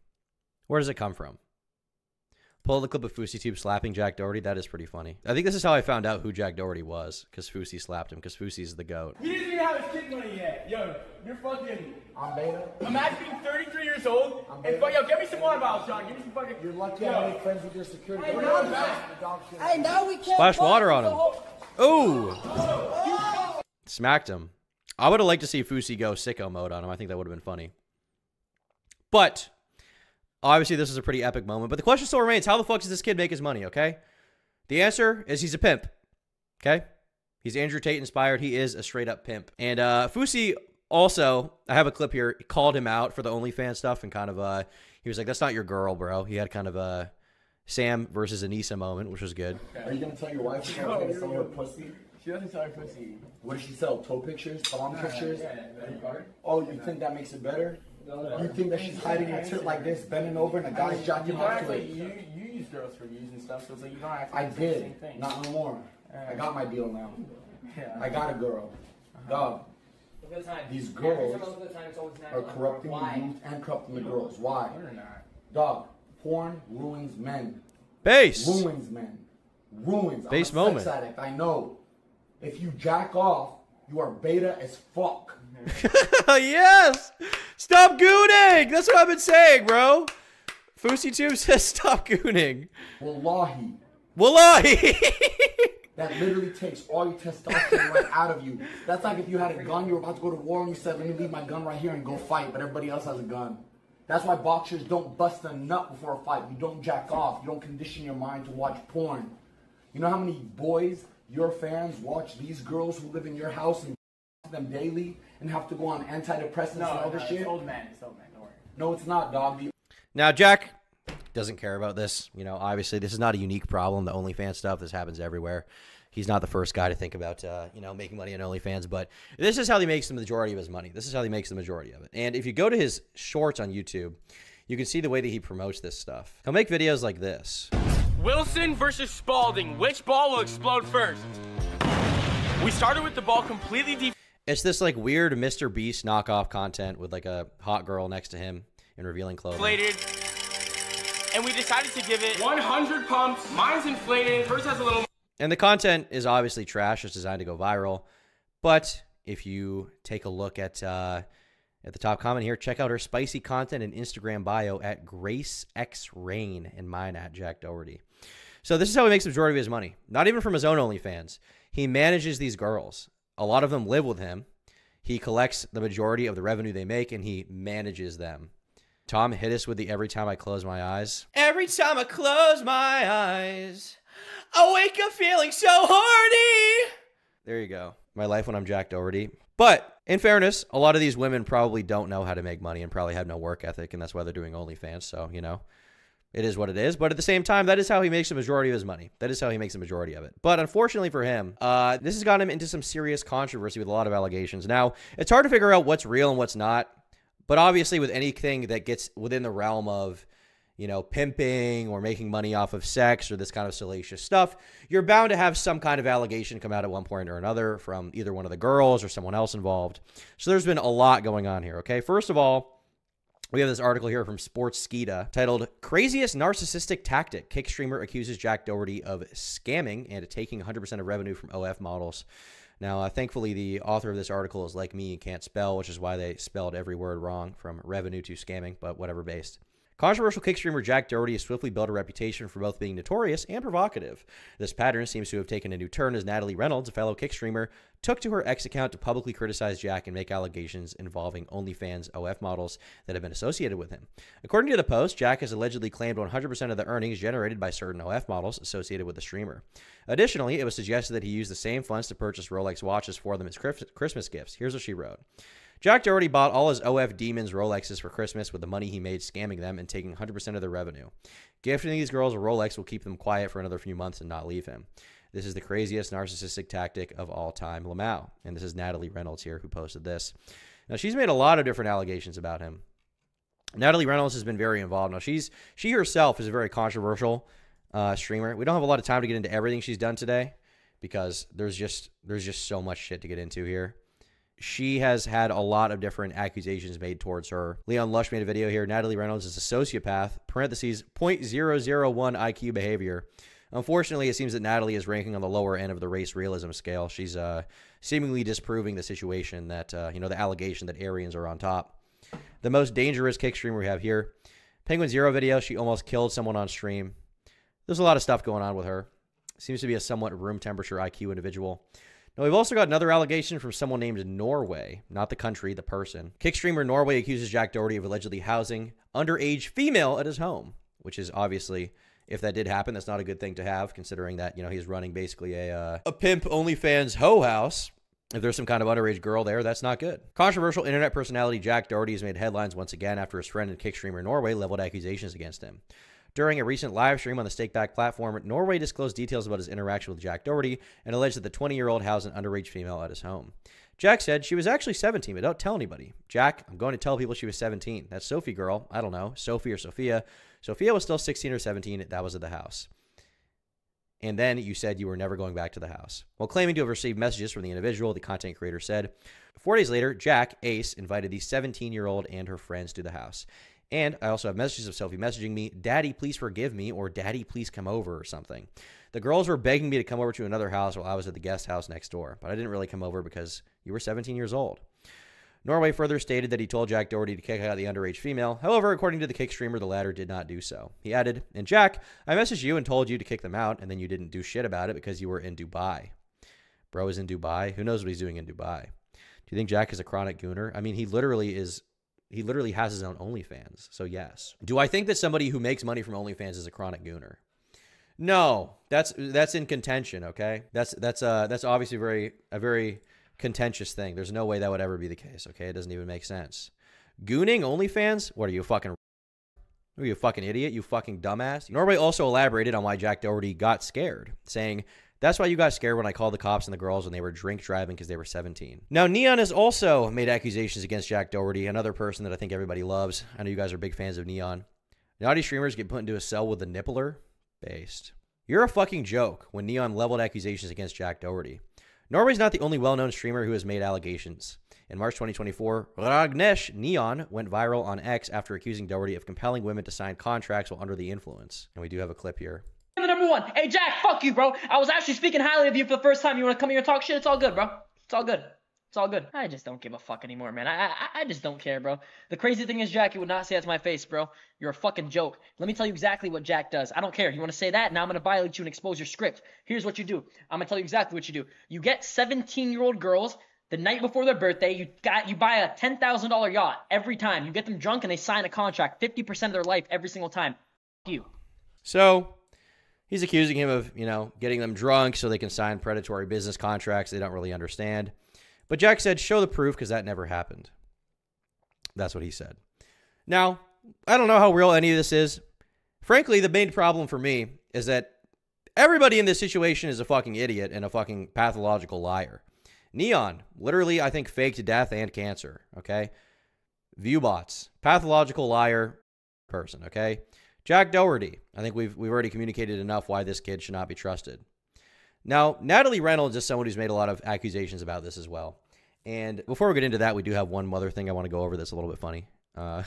A: Where does it come from? Pull the clip of FouseyTube slapping Jack Doherty. That is pretty funny. I think this is how I found out who Jack Doherty was, because Fousey slapped him, because Fousey's the GOAT.
B: He doesn't even have his kid money yet. Yo, you're fucking...
Q: I'm beta.
B: Imagine being 33 years old and fuck, yo, get me some water bottles, John. Give me some fucking...
Q: You're lucky I made friends with your security.
N: Hey, now we can't...
A: Splash water on him. Oh! Smacked him. I would have liked to see Fousey go sicko mode on him. I think that would have been funny. But... obviously, this is a pretty epic moment, but the question still remains, how the fuck does this kid make his money, okay? The answer is he's a pimp, okay? He's Andrew Tate inspired. He is a straight-up pimp. And Fousey also, I have a clip here, called him out for the OnlyFans stuff and kind of, he was like, that's not your girl, bro. He had kind of a Sam versus Anissa moment, which was good.
Q: Are you going to tell your wife she's going to sell her pussy?
B: She doesn't sell her pussy.
Q: What does she sell? Toe pictures? Thumb pictures? Oh, you think that makes it better? You think that she's hiding her tit like this, bending over, and a guy's jacking off to it?
H: You use girls for views and stuff, so it's like you don't act
Q: I
H: like the same
Q: did.
H: thing.
Q: Not no more. I got my deal now.
H: Yeah.
Q: I got a girl. Dog. These girls are corrupting the youth and corrupting the girls. Why? Dog. Porn ruins men.
A: Base.
Q: Ruins men. Ruins.
A: Base
Q: I'm a
A: moment.
Q: sex addict, I know. If you jack off, you are beta as fuck.
A: Yes! Stop gooning! That's what I've been saying, bro. FouseyTube says stop gooning.
Q: Wallahi.
A: Wallahi!
Q: That literally takes all your testosterone right out of you. That's like if you had a gun, you were about to go to war, and you said, let me leave my gun right here and go fight, but everybody else has a gun. That's why boxers don't bust a nut before a fight. You don't jack off. You don't condition your mind to watch porn. You know how many boys, your fans, watch these girls who live in your house and them daily and have to go on antidepressants and all this shit?
H: It's old man. It's old man. Don't worry.
Q: No, it's not, dog.
A: Now, Jack doesn't care about this. You know, obviously, this is not a unique problem, the OnlyFans stuff. This happens everywhere. He's not the first guy to think about, you know, making money on OnlyFans, but this is how he makes the majority of his money. This is how he makes the majority of it. And if you go to his shorts on YouTube, you can see the way that he promotes this stuff. He'll make videos like this.
R: Wilson versus Spalding. Which ball will explode first? We started with the ball completely deep.
A: It's this like weird Mr. Beast knockoff content with like a hot girl next to him in revealing clothing.
R: Inflated. And we decided to give it 100 pumps. Mine's inflated. Hers has a little.
A: And the content is obviously trash. It's designed to go viral. But if you take a look at the top comment here, check out her spicy content and Instagram bio at GraceXRain and mine at Jack Doherty. So this is how he makes the majority of his money. Not even from his own OnlyFans. He manages these girls. A lot of them live with him. He collects the majority of the revenue they make, and he manages them. Tom, hit us with the every time I close my eyes. Every time I close my eyes, I wake up feeling so horny. There you go. My life when I'm Jack Doherty. But in fairness, a lot of these women probably don't know how to make money and probably have no work ethic, and that's why they're doing OnlyFans. So, you know, it is what it is. But at the same time, that is how he makes the majority of his money. That is how he makes the majority of it. But unfortunately for him, this has gotten him into some serious controversy with a lot of allegations. Now, it's hard to figure out what's real and what's not. But obviously with anything that gets within the realm of, you know, pimping or making money off of sex or this kind of salacious stuff, you're bound to have some kind of allegation come out at one point or another from either one of the girls or someone else involved. So there's been a lot going on here, okay? First of all, we have this article here from Sportskeeda titled, Craziest Narcissistic Tactic. Kick streamer accuses Jack Doherty of scamming and taking 100% of revenue from OF models. Now, thankfully, the author of this article is like me and can't spell, which is why they spelled every word wrong from revenue to scamming, but whatever based. Controversial kick streamer Jack Doherty has swiftly built a reputation for both being notorious and provocative. This pattern seems to have taken a new turn as Natalie Reynolds, a fellow kick streamer, took to her X account to publicly criticize Jack and make allegations involving OnlyFans OF models that have been associated with him. According to the post, Jack has allegedly claimed 100% of the earnings generated by certain OF models associated with the streamer. Additionally, it was suggested that he used the same funds to purchase Rolex watches for them as Christmas gifts. Here's what she wrote. Jack Doherty bought all his OF Demons Rolexes for Christmas with the money he made scamming them and taking 100% of their revenue. Gifting these girls a Rolex will keep them quiet for another few months and not leave him. This is the craziest narcissistic tactic of all time, Lamau. And this is Natalie Reynolds here who posted this. Now, she's made a lot of different allegations about him. Natalie Reynolds has been very involved. Now, she herself is a very controversial streamer. We don't have a lot of time to get into everything she's done today because there's just so much shit to get into here. She has had a lot of different accusations made towards her. Leon Lush made a video here. Natalie Reynolds is a sociopath, parentheses, 0.001 IQ behavior. Unfortunately, it seems that Natalie is ranking on the lower end of the race realism scale. She's seemingly disproving the situation that, you know, the allegation that Aryans are on top. The most dangerous kick streamer we have here. Penguin Zero video, she almost killed someone on stream. There's a lot of stuff going on with her. Seems to be a somewhat room temperature IQ individual. Now, we've also got another allegation from someone named Norway, not the country, the person. Kick streamer Norway accuses Jack Doherty of allegedly housing underage female at his home, which is obviously, if that did happen, that's not a good thing to have, considering that, you know, he's running basically a pimp OnlyFans hoe house. If there's some kind of underage girl there, that's not good. Controversial internet personality Jack Doherty has made headlines once again after his friend and kick streamer Norway leveled accusations against him. During a recent live stream on the Stakeback platform, Norway disclosed details about his interaction with Jack Doherty and alleged that the 20-year-old housed an underage female at his home. Jack said she was actually 17, but don't tell anybody. Jack, I'm going to tell people she was 17. That's Sophie girl. I don't know. Sophie or Sophia. Sophia was still 16 or 17. That was at the house. And then you said you were never going back to the house. While claiming to have received messages from the individual, the content creator said, 4 days later, Jack, Ace, invited the 17-year-old and her friends to the house. And I also have messages of Sophie messaging me, "Daddy, please forgive me," or "Daddy, please come over," or something. The girls were begging me to come over to another house while I was at the guest house next door, but I didn't really come over because you were 17 years old. Norway further stated that he told Jack Doherty to kick out the underage female. However, according to the Kick streamer, the latter did not do so. He added, "And Jack, I messaged you and told you to kick them out, and then you didn't do shit about it because you were in Dubai." Bro is in Dubai. Who knows what he's doing in Dubai? Do you think Jack is a chronic gooner? I mean, he literally has his own OnlyFans. So yes. Do I think that somebody who makes money from OnlyFans is a chronic gooner? No, that's in contention. Okay, that's obviously a very contentious thing. There's no way that would ever be the case. Okay, it doesn't even make sense. Gooning OnlyFans? What are you, fucking? Are you a fucking idiot? You fucking dumbass. Norway also elaborated on why Jack Doherty got scared, saying, "That's why you got scared when I called the cops and the girls when they were drink driving because they were 17. Now, Neon has also made accusations against Jack Doherty, another person that I think everybody loves. I know you guys are big fans of Neon. Naughty streamers get put into a cell with a nippler? Based. You're a fucking joke when Neon leveled accusations against Jack Doherty. Norway's not the only well-known streamer who has made allegations. In March 2024, Ragnesh Neon went viral on X after accusing Doherty of compelling women to sign contracts while under the influence. And we do have a clip here.
S: The number one. Hey, Jack, fuck you, bro. I was actually speaking highly of you for the first time. You want to come here and talk shit? It's all good, bro. It's all good. It's all good. I just don't give a fuck anymore, man. I just don't care, bro. The crazy thing is, Jack, you would not say that to my face, bro. You're a fucking joke. Let me tell you exactly what Jack does. I don't care. You want to say that? Now I'm going to violate you and expose your script. Here's what you do. I'm going to tell you exactly what you do. You get 17-year-old girls the night before their birthday. You buy a $10,000 yacht every time. You get them drunk and they sign a contract. 50% of their life every single time. Fuck you.
A: So he's accusing him of, getting them drunk so they can sign predatory business contracts they don't really understand. But Jack said, "Show the proof," because that never happened. That's what he said. Now, I don't know how real any of this is. Frankly, the main problem for me is that everybody in this situation is a fucking idiot and a fucking pathological liar. Neon, literally, I think, faked death and cancer, okay? Viewbots, pathological liar person, okay? Jack Doherty, I think we've already communicated enough why this kid should not be trusted. Now, Natalie Reynolds is someone who's made a lot of accusations about this as well. And before we get into that, we do have one other thing I want to go over that's a little bit funny. Well,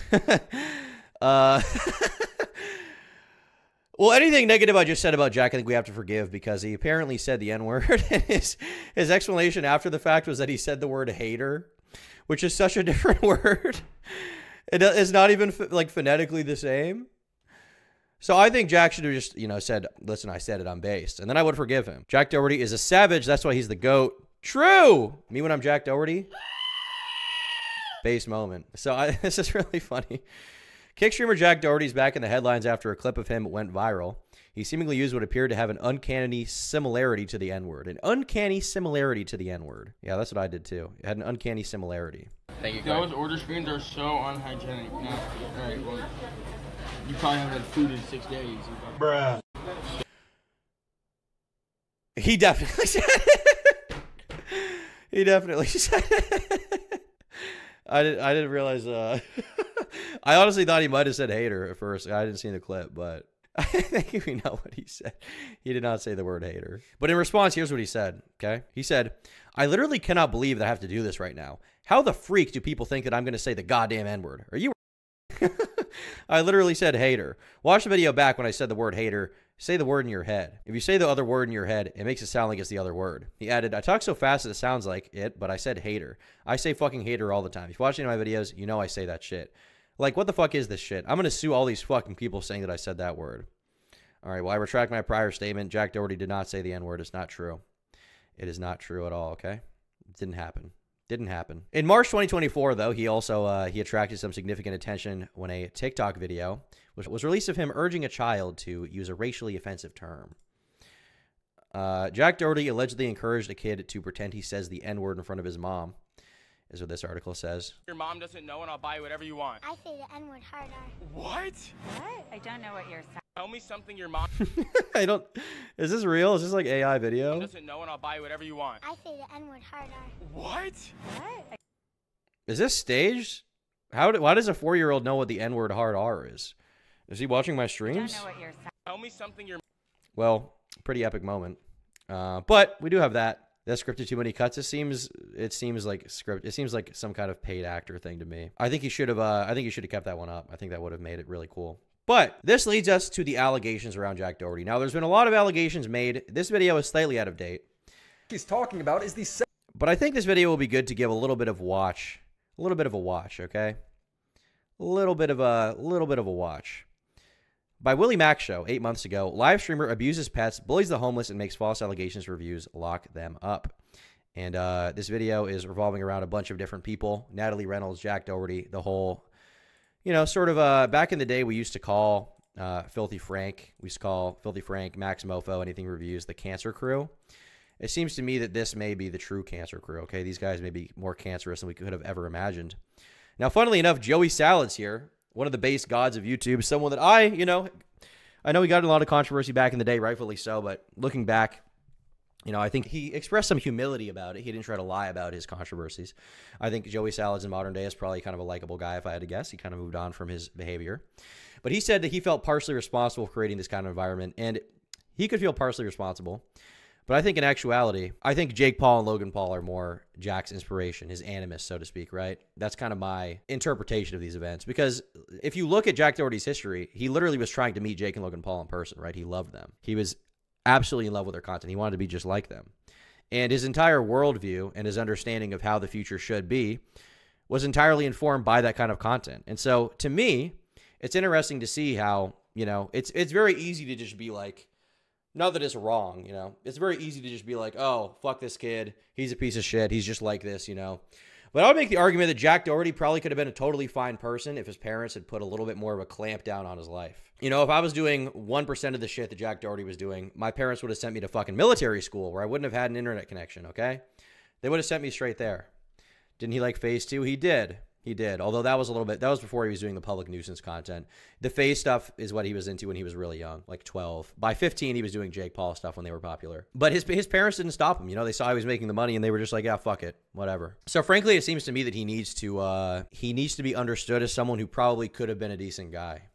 A: anything negative I just said about Jack, I think we have to forgive because he apparently said the N-word. And his explanation after the fact was that he said the word hater, which is such a different word. It's not even like phonetically the same. So I think Jack should have just, said, "Listen, I said it, I'm based." And then I would forgive him. Jack Doherty is a savage. That's why he's the GOAT. True. Me when I'm Jack Doherty. Base moment. So this is really funny. Kick streamer Jack Doherty's back in the headlines after a clip of him went viral. He seemingly used what appeared to have an uncanny similarity to the N-word. An uncanny similarity to the N-word. Yeah, that's what I did too. It had an uncanny similarity.
H: Thank you. Those order screens are so unhygienic. All right, well, you probably haven't had food in 6 days. Bruh.
A: He definitely said it. He definitely said it. I didn't realize. I honestly thought he might have said hater at first. I didn't see the clip, but I think we know what he said. He did not say the word hater. But in response, here's what he said, okay? He said, "I literally cannot believe that I have to do this right now. How the freak do people think that I'm going to say the goddamn N-word? Are you..." I literally said hater. Watch the video back when I said the word hater. Say the word in your head. If you say the other word in your head, it makes it sound like it's the other word. He added, "I talk so fast that it sounds like it, but I said hater. I say fucking hater all the time. If you watch any of my videos, you know I say that shit. Like, what the fuck is this shit? I'm going to sue all these fucking people saying that I said that word." All right, well, I retract my prior statement. Jack Doherty did not say the N-word. It's not true. It is not true at all, okay? It didn't happen. Didn't happen. In March 2024, though, he also he attracted some significant attention when a TikTok video was released of him urging a child to use a racially offensive term. Jack Doherty allegedly encouraged a kid to pretend he says the N-word in front of his mom, is what this article says.
R: Your mom doesn't know and I'll buy you whatever you want.
P: I say the N-word harder.
R: What?
P: What? I don't know what you're saying.
R: Tell me something your mom
A: I don't... Is this real? Is this like AI video?
R: doesn't know and I'll buy you whatever you want.
P: I say the N-word harder.
R: What?
P: What?
A: Is this staged? Why does a 4-year-old know what the N-word hard R is? Is he watching my streams?
P: I don't know what you're saying.
R: Tell me something your...
A: Well, pretty epic moment. But we do have that. That scripted too many cuts. It seems like script. It seems like some kind of paid actor thing to me. I think he should have. I think he should have kept that one up. I think that would have made it really cool. But this leads us to the allegations around Jack Doherty. Now, there's been a lot of allegations made. This video is slightly out of date.
T: He's talking about is the.
A: But I think this video will be good to give a little bit of watch. A little bit of a watch, okay? A little bit of a watch. By Willie Mack Show 8 months ago, live streamer abuses pets, bullies the homeless, and makes false allegations. Reviews lock them up. And this video is revolving around a bunch of different people. Natalie Reynolds, Jack Doherty, the whole, you know, sort of back in the day we used to call Filthy Frank. We used to call Filthy Frank, Max Mofo, Anything Reviews, the Cancer Crew. It seems to me that this may be the true Cancer Crew, okay? These guys may be more cancerous than we could have ever imagined. Now, funnily enough, Joey Salad's here, one of the base gods of YouTube, someone that I know he got in a lot of controversy back in the day, rightfully so, but looking back, you know, I think he expressed some humility about it. He didn't try to lie about his controversies. I think Joey Salad's in modern day is probably kind of a likable guy, if I had to guess. He kind of moved on from his behavior. But he said that he felt partially responsible for creating this kind of environment, and he could feel partially responsible. But I think in actuality, I think Jake Paul and Logan Paul are more Jack's inspiration, his animus, so to speak, right? That's kind of my interpretation of these events. Because if you look at Jack Doherty's history, he literally was trying to meet Jake and Logan Paul in person, right? He loved them. He was absolutely in love with their content. He wanted to be just like them. And his entire worldview and his understanding of how the future should be was entirely informed by that kind of content. And so to me, it's interesting to see how, you know, it's very easy to just be like, not that it's wrong, you know. It's very easy to just be like, oh, fuck this kid. He's a piece of shit. He's just like this, you know. But I would make the argument that Jack Doherty probably could have been a totally fine person if his parents had put a little bit more of a clamp down on his life. You know, if I was doing 1% of the shit that Jack Doherty was doing, my parents would have sent me to fucking military school where I wouldn't have had an internet connection, okay? They would have sent me straight there. Didn't he like Phase 2? He did. He did. Although that was before he was doing the public nuisance content. The phase stuff is what he was into when he was really young, like 12. By 15, he was doing Jake Paul stuff when they were popular. But his parents didn't stop him. You know, they saw he was making the money and they were just like, yeah, fuck it, whatever. So frankly, it seems to me that he needs to be understood as someone who probably could have been a decent guy.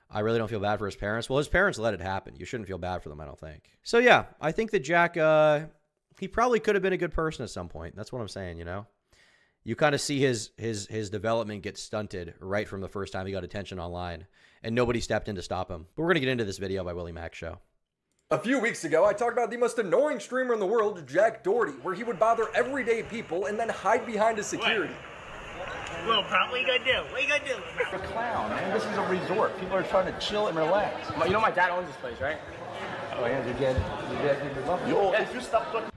A: I really don't feel bad for his parents. Well, his parents let it happen. You shouldn't feel bad for them, I don't think. So yeah, I think that Jack, he probably could have been a good person at some point. That's what I'm saying, you know? You kind of see his development get stunted right from the first time he got attention online, and nobody stepped in to stop him. But we're going to get into this video by Willie Mack Show.
T: A few weeks ago, I talked about the most annoying streamer in the world, Jack Doherty, where he would bother everyday people and then hide behind his security.
U: Well, what are you gonna do? What are you gonna do?
V: You're a clown, man. This is a resort. People are trying to chill and relax.
H: You know my dad owns this place, right?
V: Oh, yeah, your dad. Yo, if you stop talking.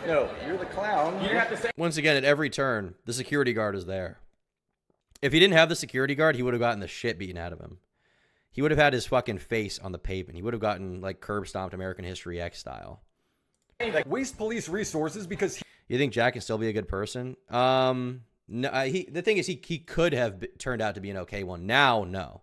V: No, you're the clown.
H: You didn't have to say.
A: Once again, at every turn, the security guard is there. If he didn't have the security guard, he would have gotten the shit beaten out of him. He would have had his fucking face on the pavement. He would have gotten, like, curb stomped American History X style.
T: Waste police resources because
A: you think Jack can still be a good person? No. The thing is, he could have turned out to be an okay one. Now, no.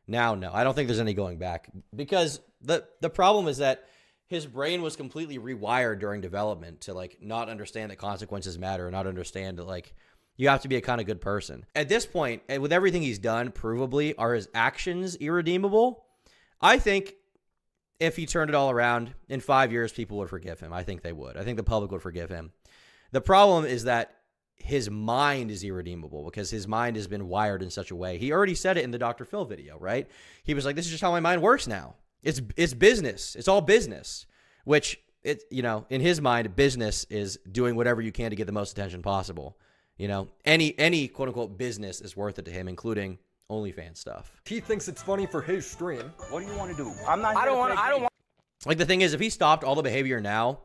A: Now, no. I don't think there's any going back. Because the problem is that his brain was completely rewired during development to, like, not understand that consequences matter, and not understand that, like, you have to be a kind of good person. At this point, and with everything he's done, provably, are his actions irredeemable? I think if he turned it all around, in 5 years, people would forgive him. I think they would. I think the public would forgive him. The problem is that his mind is irredeemable because his mind has been wired in such a way. He already said it in the Dr. Phil video, right? He was like, this is just how my mind works now. It's business. It's all business, which, you know, in his mind, business is doing whatever you can to get the most attention possible. You know, any quote unquote business is worth it to him, including OnlyFans stuff.
T: He thinks it's funny for his stream.
V: What do you want to do?
H: I don't want.
A: Like, the thing is, if he stopped all the behavior now,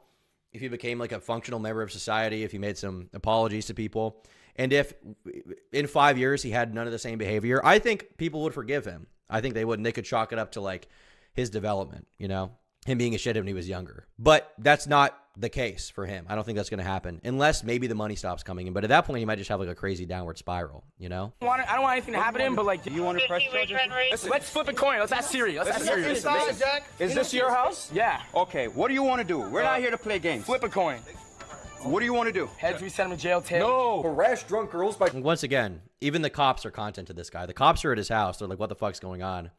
A: if he became like a functional member of society, if he made some apologies to people, and if in 5 years he had none of the same behavior, I think people would forgive him. I think they would, and they could chalk it up to, like, his development, you know, him being a shithead when he was younger. But that's not the case for him. I don't think that's going to happen unless maybe the money stops coming in. But at that point, he might just have like a crazy downward spiral, you know?
H: I don't want anything to happen to him, but like,
V: do you want to press charges?
H: Let's flip a coin. Let's ask Siri. Let's ask Siri.
V: Is this your house?
H: Yeah.
V: Okay, what do you want to do? We're not here to play games.
H: Flip a coin.
V: What do you want to do?
H: Heads, we send him to jail. Tail.
T: No. Harass drunk girls by...
A: Once again, even the cops are content to this guy. The cops are at his house. They're like, what the fuck's going on?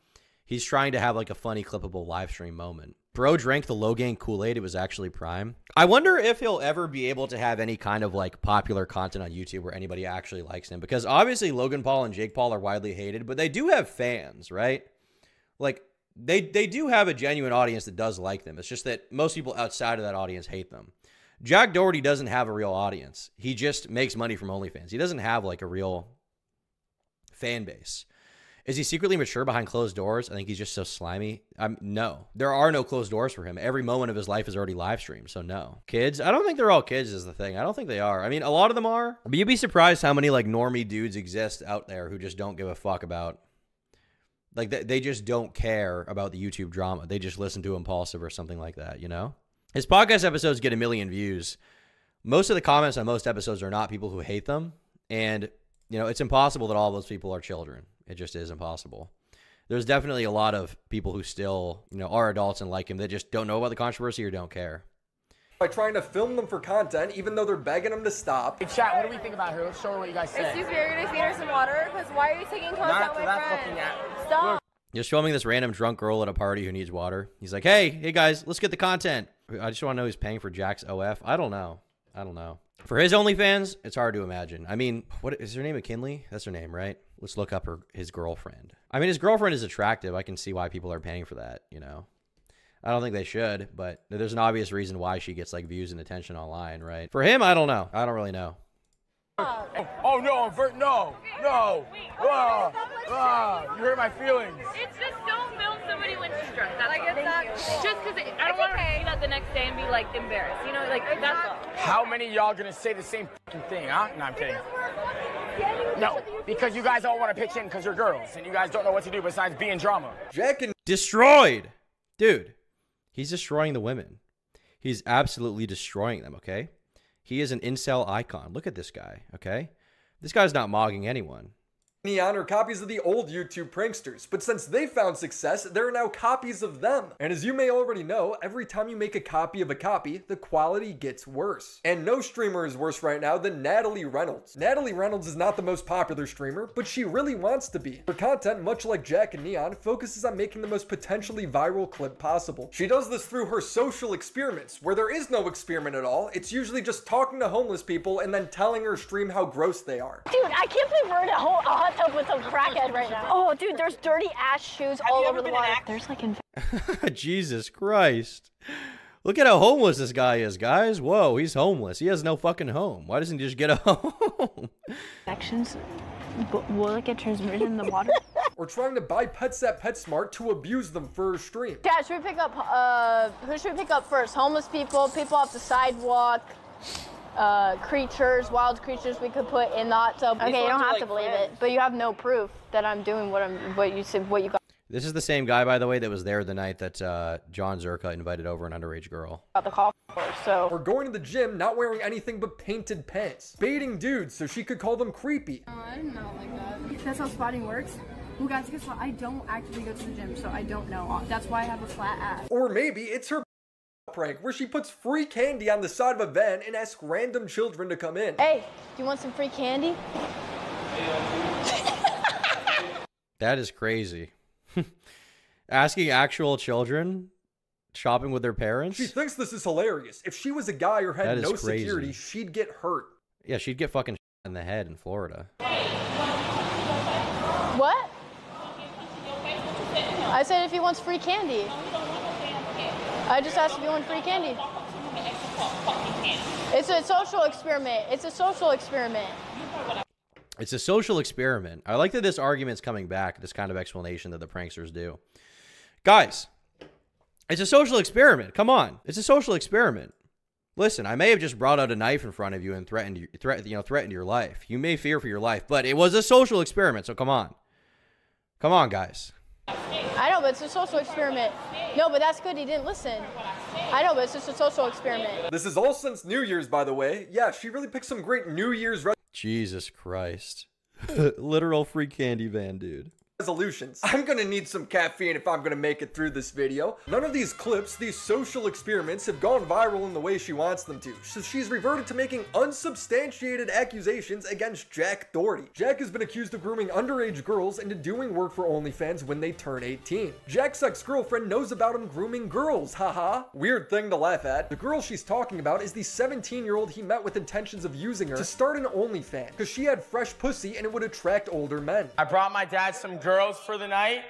A: He's trying to have like a funny, clippable live stream moment. Bro drank the low-gain Kool-Aid. It was actually Prime. I wonder if he'll ever be able to have any kind of like popular content on YouTube where anybody actually likes him. Because obviously Logan Paul and Jake Paul are widely hated, but they do have fans, right? Like they do have a genuine audience that does like them. It's just that most people outside of that audience hate them. Jack Doherty doesn't have a real audience. He just makes money from OnlyFans. He doesn't have like a real fan base. Is he secretly mature behind closed doors? I think he's just so slimy. No. There are no closed doors for him. Every moment of his life is already live streamed, so no. Kids? I don't think they're all kids is the thing. I don't think they are. I mean, a lot of them are. But you'd be surprised how many, like, normie dudes exist out there who just don't give a fuck about... Like, they just don't care about the YouTube drama. They just listen to Impulsive or something like that, you know? His podcast episodes get 1 million views. Most of the comments on most episodes are not people who hate them. And, you know, it's impossible that all those people are children. It just is impossible. There's definitely a lot of people who still, you know, are adults and like him that just don't know about the controversy or don't care.
T: By trying to film them for content, even though they're begging them to stop.
H: Hey, chat, what do we think about her? Let's show her what you guys say.
J: Excuse me, are you going to feed her some water? Because why are you taking clothes out my friend? Stop.
A: Just filming this random drunk girl at a party who needs water. He's like, hey guys, let's get the content. I just want to know who's paying for Jack's OF. I don't know. For his OnlyFans, it's hard to imagine. I mean, what is her name? McKinley? That's her name, right? Let's look up his girlfriend. I mean, his girlfriend is attractive. I can see why people are paying for that, you know? I don't think they should, but there's an obvious reason why she gets, like, views and attention online, right? For him, I don't know. I don't really know.
H: Oh no, no. You hurt my feelings.
J: It's just don't film somebody when she's drunk. That's like, it's not just because I don't want to see that the next day and be like embarrassed. You know, like that's all.
H: How many of y'all gonna say the same thing, huh? No, I'm kidding. No, because you guys all want to pitch in because you're girls and you guys don't know what to do besides be in drama.
T: Jack and
A: destroyed, dude. He's destroying the women. He's absolutely destroying them. Okay. He is an incel icon. Look at this guy, okay? This guy's not mogging anyone.
T: Neon are copies of the old YouTube pranksters, but since they found success, there are now copies of them. And as you may already know, every time you make a copy of a copy, the quality gets worse. And no streamer is worse right now than Natalie Reynolds. Natalie Reynolds is not the most popular streamer, but she really wants to be. Her content, much like Jack and Neon, focuses on making the most potentially viral clip possible. She does this through her social experiments, where there is no experiment at all. It's usually just talking to homeless people and then telling her stream how gross they are.
E: Dude, I can't believe we're in a hot tub with some crackhead right now. Oh, dude, there's dirty ass shoes all over the water. There's like
A: Jesus Christ. Look at how homeless this guy is, guys. Whoa, he's homeless. He has no fucking home. Why doesn't he just get a home?
E: infections. Will it get transmitted in the water?
T: Or trying to buy pets at PetSmart to abuse them for her stream.
E: Dad, should we pick up, who should we pick up first? Homeless people, people off the sidewalk, creatures, wild creatures we could put in the hot tub. Okay, you don't have to believe it, but you have no proof that I'm doing what you got.
A: This is the same guy, by the way, that was there the night that John Zerka invited over an underage girl.
E: Got the call for, so.
T: Or going to the gym, not wearing anything but painted pants. Baiting dudes so she could call them creepy.
B: Oh, I didn't know like that. That's how spotting works. Well, guys, guess what? I don't actively go to the gym, so I don't know. That's why I have a flat ass.
T: Or maybe it's her prank where she puts free candy on the side of a van and asks random children to come in.
E: Hey, do you want some free candy?
A: That is crazy. Asking actual children shopping with their parents?
T: She thinks this is hilarious. If she was a guy or had no security, she'd get hurt.
A: Yeah, she'd get fucking in the head in Florida.
E: What? I said if he wants free candy. I just asked if he wants free candy. It's a social experiment. It's a social experiment.
A: It's a social experiment. I like that this argument's coming back, this kind of explanation that the pranksters do. Guys, it's a social experiment. Come on. It's a social experiment. Listen, I may have just brought out a knife in front of you and threatened your life. You may fear for your life, but it was a social experiment, so come on. Come on, guys.
E: I know, but it's a social experiment. No, but that's good. He didn't listen. I know, but it's just a social experiment.
T: This is all since New Year's, by the way. Yeah, she really picked some great New Year's.
A: Jesus Christ. Literal free candy van, dude.
T: resolutions. I'm gonna need some caffeine if I'm gonna make it through this video. None of these clips, these social experiments, have gone viral in the way she wants them to, so she's reverted to making unsubstantiated accusations against Jack Doherty. Jack has been accused of grooming underage girls into doing work for OnlyFans when they turn 18. Jack's ex-girlfriend knows about him grooming girls, haha. Weird thing to laugh at. The girl she's talking about is the 17-year-old he met with intentions of using her to start an OnlyFans, because she had fresh pussy and it would attract older men.
R: I brought my dad some girls for the night.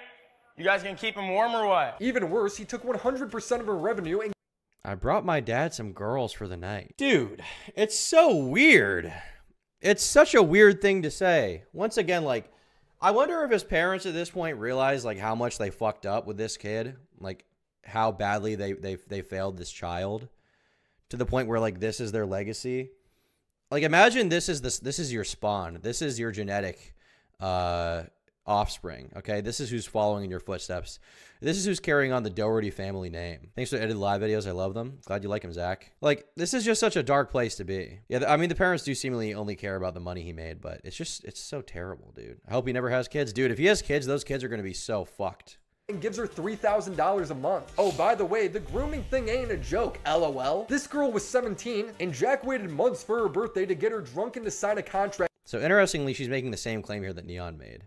R: You guys gonna keep him warm or what?
T: Even worse, he took 100% of her revenue and
A: I brought my dad some girls for the night. Dude, it's so weird. It's such a weird thing to say. Once again, like, I wonder if his parents at this point realize, like, how much they fucked up with this kid. Like, how badly they failed this child. To the point where, like, this is their legacy. Like, imagine this is your spawn. This is your genetic offspring, okay? This is who's following in your footsteps. This is who's carrying on the Doherty family name. Thanks for edited live videos. I love them. Glad you like him, Zach. Like, this is just such a dark place to be. Yeah, I mean, the parents do seemingly only care about the money he made, but it's so terrible, dude. I hope he never has kids. Dude, if he has kids, those kids are going to be so fucked.
T: and gives her $3,000 a month. Oh, by the way, the grooming thing ain't a joke, LOL. This girl was 17, and Jack waited months for her birthday to get her drunk and to sign a contract.
A: So interestingly, she's making the same claim here that Neon made.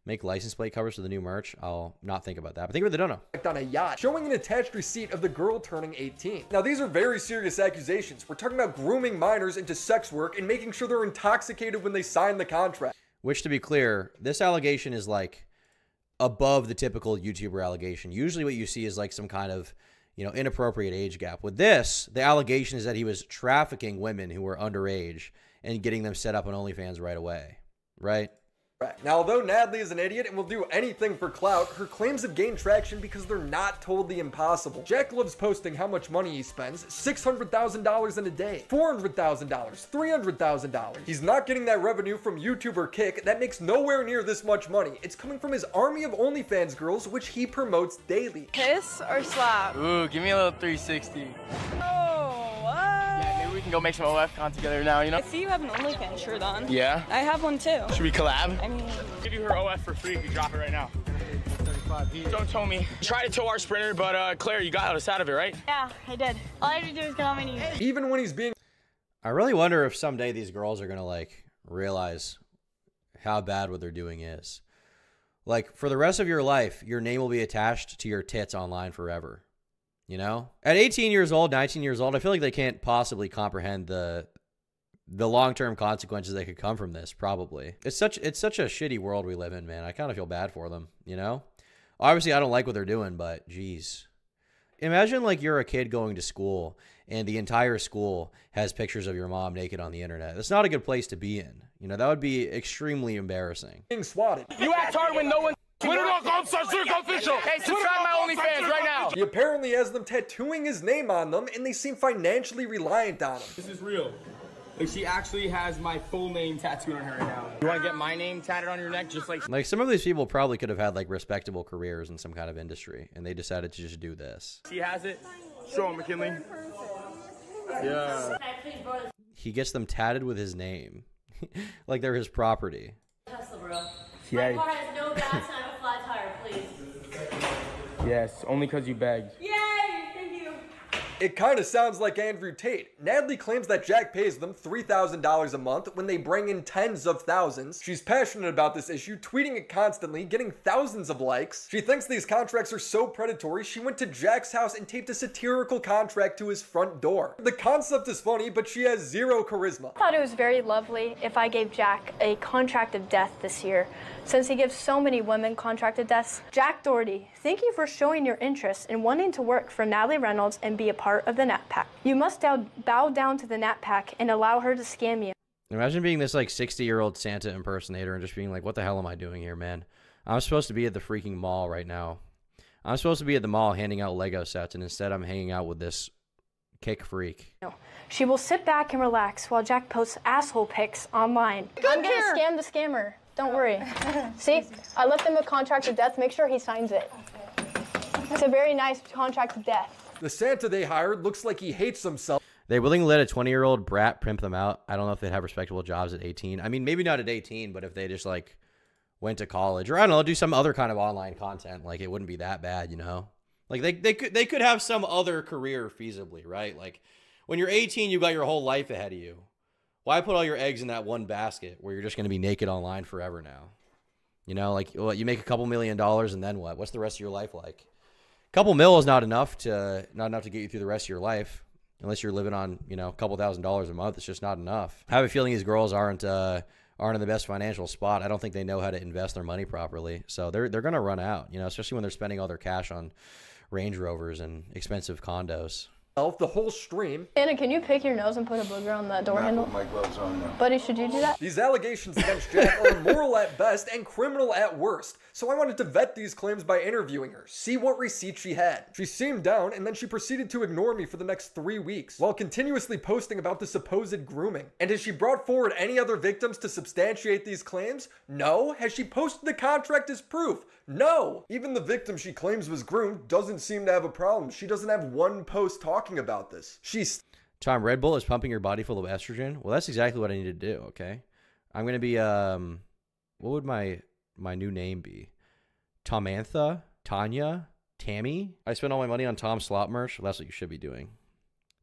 A: Make license plate covers for the new merch. I'll not think about that, but think about the dono.
T: On a yacht, showing an attached receipt of the girl turning 18. Now, these are very serious accusations. We're talking about grooming minors into sex work and making sure they're intoxicated when they sign the contract.
A: Which, to be clear, this allegation is like above the typical YouTuber allegation. Usually what you see is like some kind of, you know, inappropriate age gap. With this, the allegation is that he was trafficking women who were underage and getting them set up on OnlyFans right away, right?
T: Now, although Natalie is an idiot and will do anything for clout, her claims have gained traction because they're not told the impossible. Jack loves posting how much money he spends, $600,000 in a day, $400,000, $300,000. He's not getting that revenue from YouTuber Kick. That makes nowhere near this much money. It's coming from his army of OnlyFans girls, which he promotes daily.
J: Kiss or slap?
R: Ooh, give me a little 360.
J: Oh, what?
R: Yeah, maybe we can go make some OF con together now, you know?
J: I see you have an OnlyFans shirt on.
R: Yeah?
J: I have one too.
R: Should we collab?
J: I mean,
R: Give you her OF for free if you drop it right now. Don't tow me. Try to tow our Sprinter, but Claire, you got us out of it, right?
J: yeah, I did. All I had to do is get on my knees.
T: Even when he's being...
A: I really wonder if someday these girls are going to like realize how bad what they're doing is. Like, for the rest of your life, your name will be attached to your tits online forever. You know? At 18 years old, 19 years old, I feel like they can't possibly comprehend the long-term consequences that could come from this, probably. It's such a shitty world we live in, man. I kind of feel bad for them, you know? Obviously, I don't like what they're doing, but geez. Imagine like you're a kid going to school and the entire school has pictures of your mom naked on the internet. That's not a good place to be in. You know, that would be extremely embarrassing.
T: Being swatted.
R: You act hard when no one...
O: Twitter.com/official.
R: Hey, subscribe my OnlyFans right now.
T: He apparently has them tattooing his name on them, and they seem financially reliant on him.
R: This is real. Like, she actually has my full name tattooed on her right now. You want to get my name tatted on your neck just like...
A: Like, some of these people probably could have had, like, respectable careers in some kind of industry, and they decided to just do this.
R: She has it. Show him, McKinley. Yeah.
A: He gets them tatted with his name. Like they're his property.
J: Tesla, bro.
R: Yeah.
J: My car has no gas and I have a flat tire, please.
R: Yes, only because you begged.
J: Yay! Thank you.
T: It kind of sounds like Andrew Tate. Natalie claims that Jack pays them $3,000 a month when they bring in tens of thousands. She's passionate about this issue, tweeting it constantly, getting thousands of likes. She thinks these contracts are so predatory, she went to Jack's house and taped a satirical contract to his front door. The concept is funny, but she has zero charisma.
E: I thought it was very lovely if I gave Jack a contract of death this year, since he gives so many women contracted deaths. Jack Doherty, thank you for showing your interest in wanting to work for Natalie Reynolds and be a part of the Nat Pack. You must bow down to the Nat Pack and allow her to scam you.
A: Imagine being this like 60-year-old Santa impersonator and just being like, what the hell am I doing here, man? I'm supposed to be at the freaking mall right now. I'm supposed to be at the mall handing out Lego sets, and instead I'm hanging out with this kick freak.
E: No. She will sit back and relax while Jack posts asshole pics online. I'm gonna scam the scammer. Don't worry. See, I left him a contract of death. Make sure he signs it. It's a very nice contract of death.
T: The Santa they hired looks like he hates himself.
A: They willingly let a 20-year-old brat pimp them out. I don't know if they'd have respectable jobs at 18. I mean, maybe not at 18, but if they just like went to college, or I don't know, do some other kind of online content. Like, it wouldn't be that bad, you know? Like, they could have some other career feasibly, right? Like, when you're 18, you got your whole life ahead of you. Why put all your eggs in that one basket where you're just going to be naked online forever now? You know, like, what, you make a couple $1 million and then what? What's the rest of your life like? A couple mil is not enough to get you through the rest of your life. Unless you're living on, you know, a couple $1,000s a month, it's just not enough. I have a feeling these girls aren't in the best financial spot. I don't think they know how to invest their money properly. So they're going to run out, you know, especially when they're spending all their cash on Range Rovers and expensive condos.
T: The whole stream.
E: Anna, can you pick your nose and put a booger on the door handle?
V: My gloves on now.
E: Buddy, should you do that?
T: These allegations against Jack are immoral at best and criminal at worst. So I wanted to vet these claims by interviewing her, see what receipts she had. She seemed down, and then she proceeded to ignore me for the next 3 weeks, while continuously posting about the supposed grooming. And has she brought forward any other victims to substantiate these claims? No. Has she posted the contract as proof? No. Even the victim she claims was groomed doesn't seem to have a problem. She doesn't have one post talking about this.
A: Tom, Red Bull is pumping your body full of estrogen. Well, that's exactly what I need to do. Okay, I'm gonna be what would my new name be? Tomantha, Tanya, Tammy. I spent all my money on Tom Slop merch. Well, that's what you should be doing.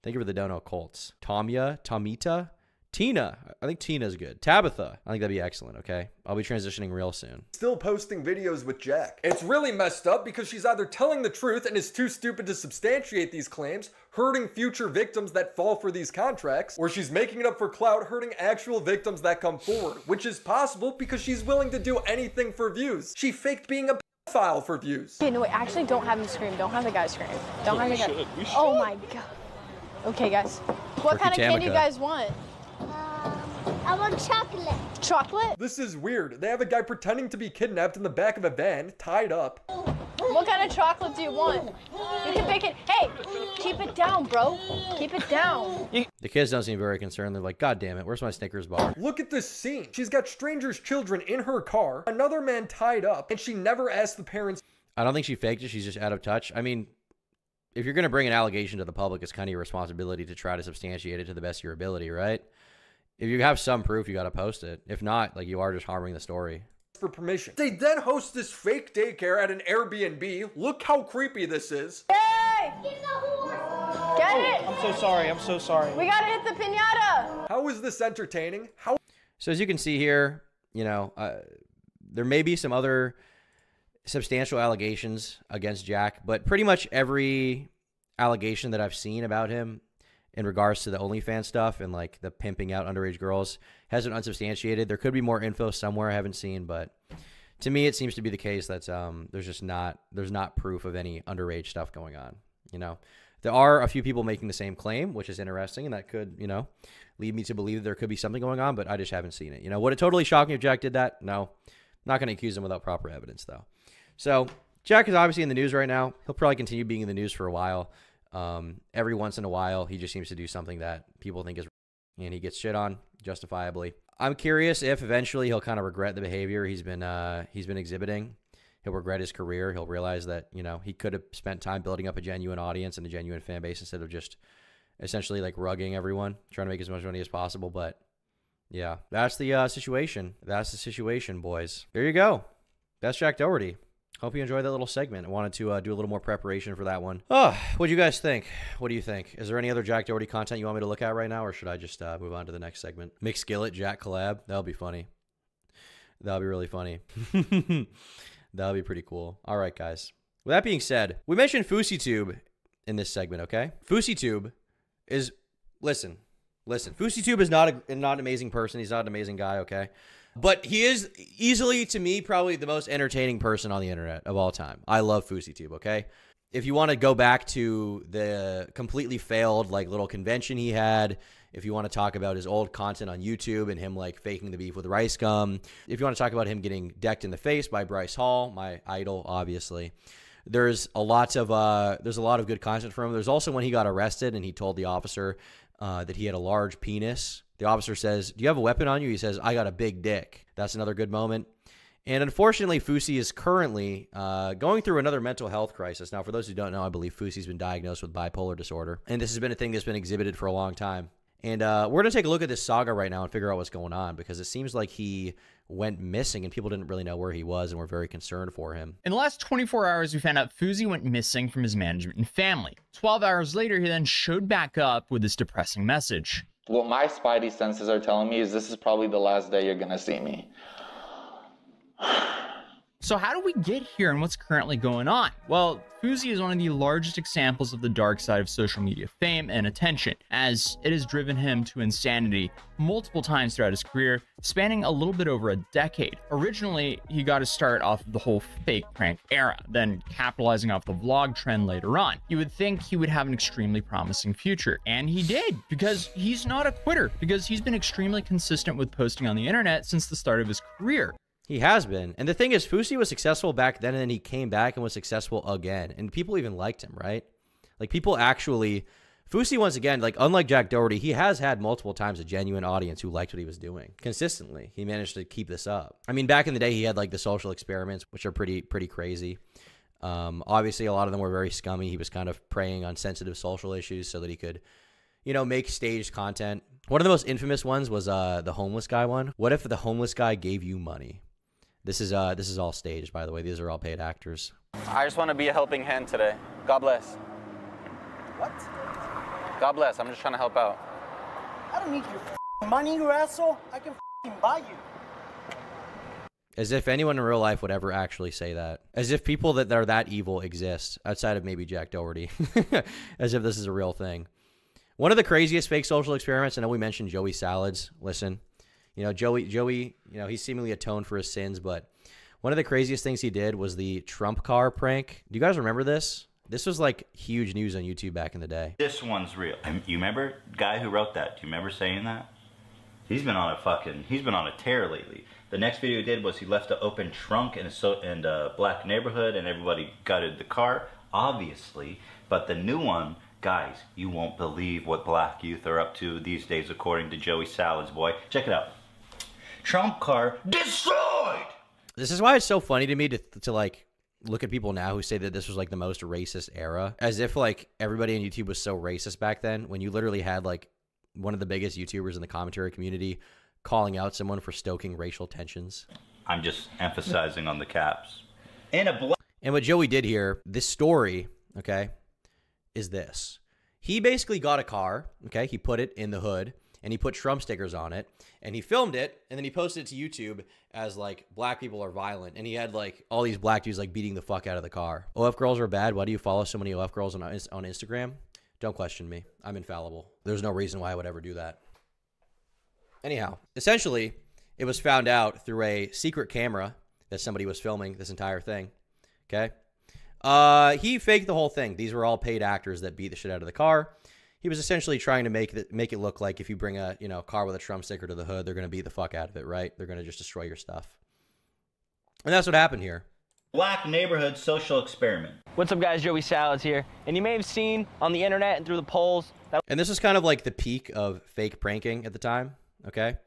A: Thank you for the dono, Colts. Tamya, Tamita, Tina. I think Tina's good. Tabitha. I think that'd be excellent, okay? I'll be transitioning real soon.
T: Still posting videos with Jack. It's really messed up because she's either telling the truth and is too stupid to substantiate these claims, hurting future victims that fall for these contracts, or she's making it up for clout, hurting actual victims that come forward, which is possible because she's willing to do anything for views. She faked being a pedophile for views.
E: Okay, no, wait, actually don't have him scream. Don't have the guy scream. Don't have the guy. Oh my God. Okay, guys. What kind of candy you guys want?
P: I want chocolate.
E: Chocolate?
T: This is weird. They have a guy pretending to be kidnapped in the back of a van, tied up.
E: What kind of chocolate do you want? You can pick it. Hey, keep it down, bro. Keep it down.
A: The kids don't seem very concerned. They're like, God damn it, where's my Snickers bar?
T: Look at this scene. She's got strangers' children in her car, another man tied up, and she never asked the parents.
A: I don't think she faked it. She's just out of touch. I mean, if you're going to bring an allegation to the public, it's kind of your responsibility to try to substantiate it to the best of your ability, right? If you have some proof, you got to post it. If not, like, you are just harming the story.
T: For permission. They then host this fake daycare at an Airbnb. Look how creepy this is.
E: Hey! Get it?
U: I'm so sorry. I'm so sorry.
E: We got to hit the piñata.
T: How is this entertaining? How?
A: So as you can see here, you know, there may be some other substantial allegations against Jack, but pretty much every allegation that I've seen about him in regards to the OnlyFans stuff and like the pimping out underage girls has been unsubstantiated. There could be more info somewhere I haven't seen, but to me it seems to be the case that there's not proof of any underage stuff going on. You know, there are a few people making the same claim, which is interesting, and that could, you know, lead me to believe that there could be something going on, but I just haven't seen it. You know, would it totally shock me if Jack did that? No. Not going to accuse him without proper evidence, though. So Jack is obviously in the news right now. He'll probably continue being in the news for a while. Every once in a while, he just seems to do something that people think is wrong, and he gets shit on justifiably. I'm curious if eventually he'll kind of regret the behavior he's been exhibiting. He'll regret his career. He'll realize that, you know, he could have spent time building up a genuine audience and a genuine fan base instead of just essentially like rugging everyone, trying to make as much money as possible. But yeah, that's the situation. That's the situation, boys. There you go. That's Jack Doherty. Hope you enjoyed that little segment. I wanted to do a little more preparation for that one. Oh, what do you guys think? What do you think? Is there any other Jack Doherty content you want me to look at right now, or should I just move on to the next segment? Mick Skillet, Jack collab. That'll be funny. That'll be really funny. That'll be pretty cool. All right, guys. With that being said, we mentioned FouseyTube in this segment, okay? FouseyTube is, listen. FouseyTube is not an amazing person. He's not an amazing guy, okay? But he is easily, to me, probably the most entertaining person on the internet of all time. I love FouseyTube, okay? If you want to go back to the completely failed, like, little convention he had, if you want to talk about his old content on YouTube and him, like, faking the beef with Rice Gum, if you want to talk about him getting decked in the face by Bryce Hall, my idol, obviously, there's a lot of good content from him. There's also when he got arrested and he told the officer that he had a large penis. The officer says, "Do you have a weapon on you?" He says, "I got a big dick." That's another good moment. And unfortunately, Fousey is currently going through another mental health crisis. Now, for those who don't know, I believe Fousey's been diagnosed with bipolar disorder. And this has been a thing that's been exhibited for a long time. And we're going to take a look at this saga right now and figure out what's going on, because it seems like he went missing and people didn't really know where he was and were very concerned for him.
D: In the last 24 hours, we found out Fousey went missing from his management and family. 12 hours later, he then showed back up with this depressing message.
F: What my spidey senses are telling me is this is probably the last day you're gonna see me.
D: So how do we get here and what's currently going on? Well, Fousey is one of the largest examples of the dark side of social media fame and attention, as it has driven him to insanity multiple times throughout his career, spanning a little bit over a decade. Originally, he got his start off of the whole fake prank era, then capitalizing off the vlog trend later on. You would think he would have an extremely promising future, and he did, because he's not a quitter, because he's been extremely consistent with posting on the internet since the start of his career.
A: He has been. And the thing is, Fousey was successful back then, and then he came back and was successful again. And people even liked him, right? Like, people actually... Fousey, once again, like, unlike Jack Doherty, he has had multiple times a genuine audience who liked what he was doing. Consistently. He managed to keep this up. I mean, back in the day, he had, like, the social experiments, which are pretty crazy. Obviously, a lot of them were very scummy. He was kind of preying on sensitive social issues so that he could, you know, make staged content. One of the most infamous ones was the homeless guy one. What if the homeless guy gave you money? This is all staged, by the way. These are all paid actors.
W: I just want to be a helping hand today. God bless.
U: What?
W: God bless. I'm just trying to help out.
U: I don't need your money, you asshole. I can buy you.
A: As if anyone in real life would ever actually say that. As if people that are that evil exist, outside of maybe Jack Doherty. As if this is a real thing. One of the craziest fake social experiments, I know we mentioned Joey Salads. Listen. You know, Joey, you know, he's seemingly atoned for his sins, but one of the craziest things he did was the Trump car prank. Do you guys remember this? This was like huge news on YouTube back in the day.
X: This one's real. You remember the guy who wrote that? Do you remember saying that? He's been on a tear lately. The next video he did was he left an open trunk in a black neighborhood and everybody gutted the car, obviously. But the new one, guys, you won't believe what black youth are up to these days according to Joey Salads, boy. Check it out. Trump car destroyed!
A: This is why it's so funny to me to like look at people now who say that this was like the most racist era, as if like everybody on YouTube was so racist back then, when you literally had like one of the biggest YouTubers in the commentary community calling out someone for stoking racial tensions.
X: I'm just emphasizing on the caps.
A: And what Joey did here, this story, okay, is this. He basically got a car, okay, he put it in the hood, and he put Trump stickers on it, and he filmed it, and then he posted it to YouTube as, like, black people are violent, and he had, like, all these black dudes, like, beating the fuck out of the car. OF girls are bad. Why do you follow so many OF girls on Instagram? Don't question me. I'm infallible. There's no reason why I would ever do that. Anyhow, essentially, it was found out through a secret camera that somebody was filming this entire thing, okay? He faked the whole thing. These were all paid actors that beat the shit out of the car. He was essentially trying to make it look like if you bring a car with a Trump sticker to the hood, they're going to beat the fuck out of it, right? They're going to just destroy your stuff. And that's what happened here.
X: Black neighborhood social experiment.
S: What's up, guys? Joey Salads here. And you may have seen on the internet and through the polls that...
A: And this is kind of like the peak of fake pranking at the time, okay?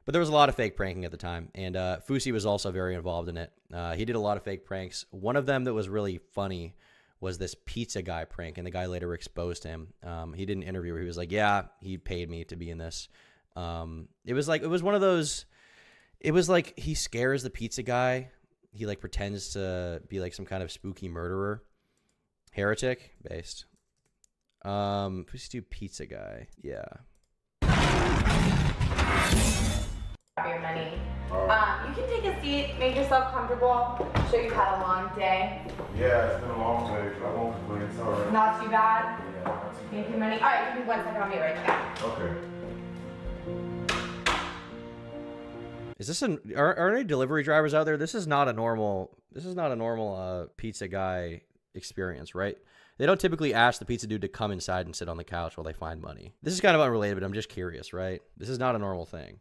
A: But there was a lot of fake pranking at the time, and Fousey was also very involved in it. He did a lot of fake pranks. One of them that was really funny was this pizza guy prank, and the guy later exposed him. He did an interview where he was like, yeah, he paid me to be in this. It was one of those, it was like he scares the pizza guy. He like pretends to be like some kind of spooky murderer. Heretic based. Let's do pizza guy. Yeah.
Y: Your money. You can take a seat, make yourself comfortable. I'm sure you've had a long day.
Z: Yeah, it's been a long day, but I won't complain. It's all right.
Y: Not too bad.
Z: Yeah, not too bad.
Y: Make your money. All right, give me 1 second. I'll be right back.
Z: Okay.
A: Is this are any delivery drivers out there? This is not a normal pizza guy experience, right? They don't typically ask the pizza dude to come inside and sit on the couch while they find money. This is kind of unrelated, but I'm just curious, right? This is not a normal thing.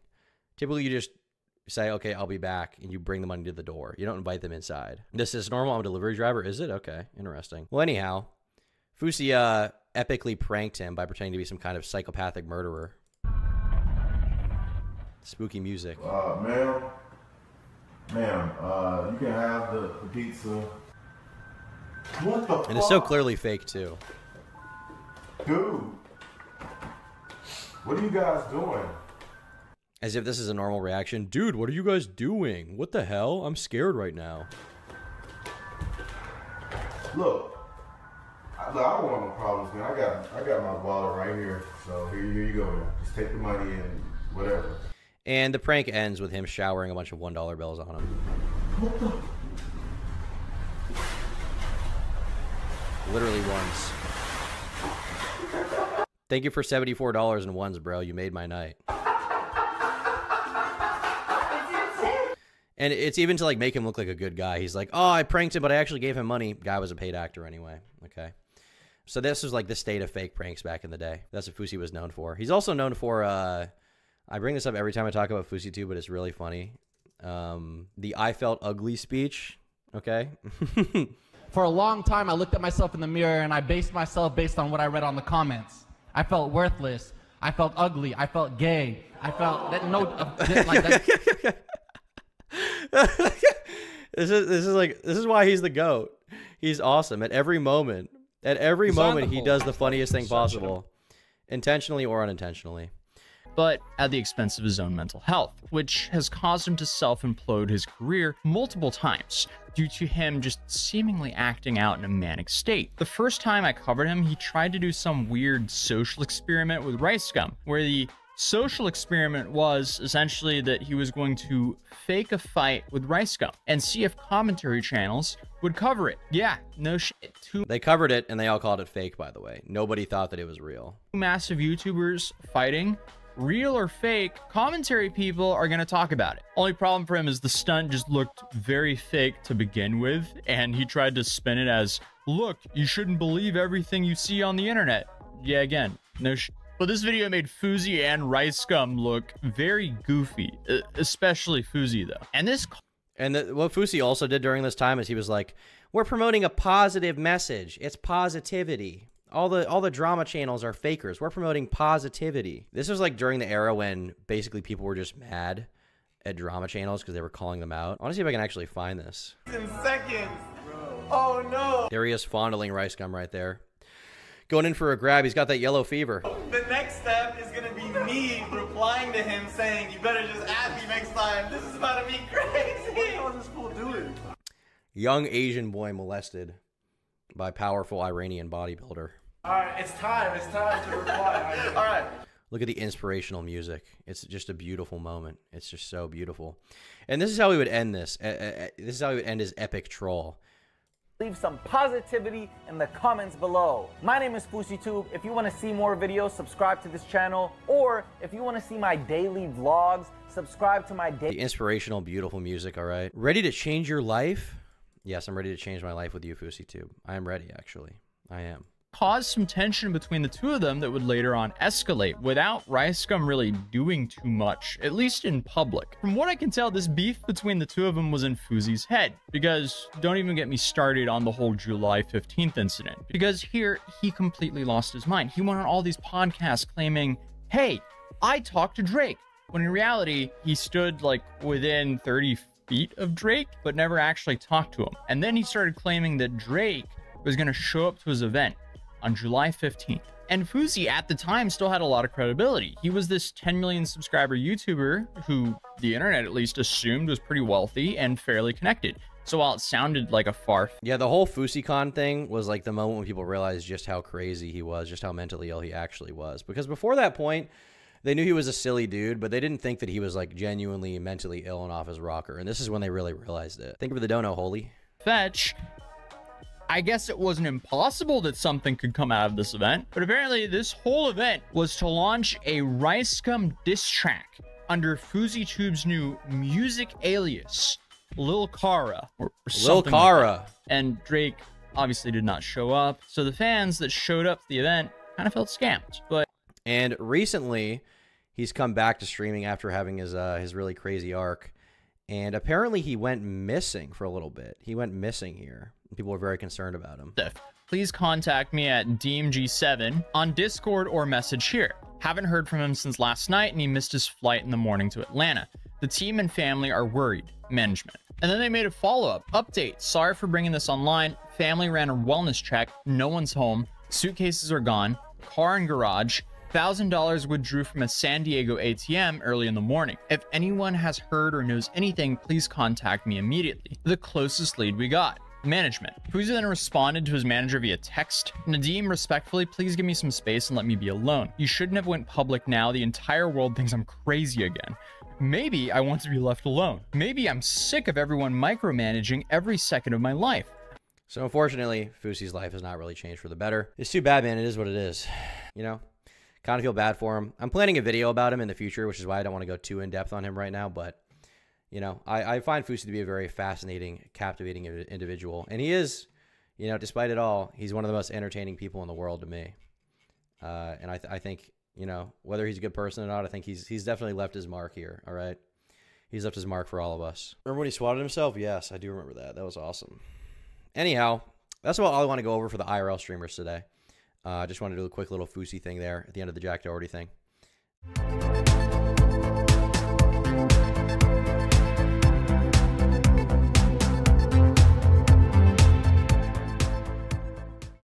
A: Typically, you just say, okay, I'll be back, and you bring the money to the door. You don't invite them inside. This is normal. I'm a delivery driver. Is it? Okay, interesting. Well, anyhow, Fousey epically pranked him by pretending to be some kind of psychopathic murderer. Spooky music.
Z: Ma'am, you can have the pizza. What the fuck?
A: And it's so clearly fake, too.
Z: Dude. What are you guys doing?
A: As if this is a normal reaction. Dude, what are you guys doing? What the hell? I'm scared right now.
Z: Look, I don't want no problems, man. I got my wallet right here. So here you go, man. Just take the money and whatever.
A: And the prank ends with him showering a bunch of $1 bills on him.
Z: What the?
A: Literally ones. Thank you for $74 in ones, bro. You made my night. And it's even to like make him look like a good guy. He's like, oh, I pranked him, but I actually gave him money. Guy was a paid actor anyway. Okay. So this was like the state of fake pranks back in the day. That's what Fousey was known for. He's also known for, I bring this up every time I talk about Fousey too, but it's really funny. The I felt ugly speech. Okay.
C: For a long time, I looked at myself in the mirror and I based myself based on what I read on the comments. I felt worthless. I felt ugly. I felt gay. I felt that like that.
A: This is why he's the GOAT. He's awesome at every moment. At every moment, he does the funniest thing possible, intentionally or unintentionally.
D: But at the expense of his own mental health, which has caused him to self-implode his career multiple times due to him just seemingly acting out in a manic state. The first time I covered him, he tried to do some weird social experiment with rice gum, where the social experiment was essentially that he was going to fake a fight with rice gum and see if commentary channels would cover it. Yeah, no shit.
A: They covered it and they all called it fake, by the way. Nobody thought that it was real.
D: Massive YouTubers fighting, real or fake, commentary people are going to talk about it. Only problem for him is the stunt just looked very fake to begin with, and he tried to spin it as, look, you shouldn't believe everything you see on the internet. Yeah, again, no shit. But this video made Fousey and Rice Gum look very goofy, especially Fousey though. And
A: what Fousey also did during this time is he was like, we're promoting a positive message. It's positivity. All the drama channels are fakers. We're promoting positivity. This was like during the era when basically people were just mad at drama channels because they were calling them out. I want to see if I can actually find this.
O: In seconds. Oh no.
A: There he is fondling Rice Gum right there. Going in for a grab. He's got that yellow fever.
O: The next step is going to be me replying to him saying, you better just add me next time. This is about to be crazy. What is this fool doing?
A: Young Asian boy molested by powerful Iranian bodybuilder.
O: All right, it's time. It's time to reply. All right.
A: Look at the inspirational music. It's just a beautiful moment. It's just so beautiful. And this is how we would end this. This is how he would end his epic troll.
G: Leave some positivity in the comments below. My name is FouseyTube. If you want to see more videos, subscribe to this channel. Or if you want to see my daily vlogs, subscribe to my daily...
A: The inspirational, beautiful music, all right? Ready to change your life? Yes, I'm ready to change my life with you, FouseyTube. I am ready, actually. I am.
D: Caused some tension between the two of them that would later on escalate without Rice Gum really doing too much, at least in public. From what I can tell, this beef between the two of them was in Fousey's head, because don't even get me started on the whole July 15th incident, because here he completely lost his mind. He went on all these podcasts claiming, hey, I talked to Drake, when in reality he stood like within 30 feet of Drake but never actually talked to him. And then he started claiming that Drake was going to show up to his event on July 15th. And Fousey at the time still had a lot of credibility. He was this 10 million subscriber YouTuber who the internet at least assumed was pretty wealthy and fairly connected. So while it sounded like a far...
A: Yeah, the whole FouseyCon thing was like the moment when people realized just how crazy he was, just how mentally ill he actually was. Because before that point, they knew he was a silly dude, but they didn't think that he was like genuinely mentally ill and off his rocker. And this is when they really realized it. Think of the dono, Holy.
D: Fetch. I guess it wasn't impossible that something could come out of this event, but apparently this whole event was to launch a Rice Gum diss track under FouseyTube's new music alias, Lil Cara, or something
A: Lil Cara.
D: like that. And Drake obviously did not show up, so the fans that showed up to the event kind of felt scammed.
A: And recently, he's come back to streaming after having his really crazy arc, and apparently he went missing for a little bit. He went missing here. People were very concerned about him.
D: Please contact me at DMG7 on Discord or message here. Haven't heard from him since last night, and he missed his flight in the morning to Atlanta. The team and family are worried. Management. And then they made a follow-up. Update. Sorry for bringing this online. Family ran a wellness check. No one's home. Suitcases are gone. Car in garage. $1,000 withdrew from a San Diego ATM early in the morning. If anyone has heard or knows anything, please contact me immediately. The closest lead we got. Management. Fuzi then responded to his manager via text. Nadeem, respectfully, please give me some space and let me be alone. You shouldn't have went public now. The entire world thinks I'm crazy again. Maybe I want to be left alone. Maybe I'm sick of everyone micromanaging every second of my life.
A: So unfortunately, Fuzi's life has not really changed for the better. It's too bad, man. It is what it is. You know, kind of feel bad for him. I'm planning a video about him in the future, which is why I don't want to go too in depth on him right now, but you know, I find Fuzi to be a very fascinating, captivating individual. And he is, you know, despite it all, he's one of the most entertaining people in the world to me. And I think, you know, whether he's a good person or not, I think he's definitely left his mark here, all right? He's left his mark for all of us. Remember when he swatted himself? Yes, I do remember that. That was awesome. Anyhow, that's all I want to go over for the IRL streamers today. Just want to do a quick little Fuzi thing there at the end of the Jack Doherty thing.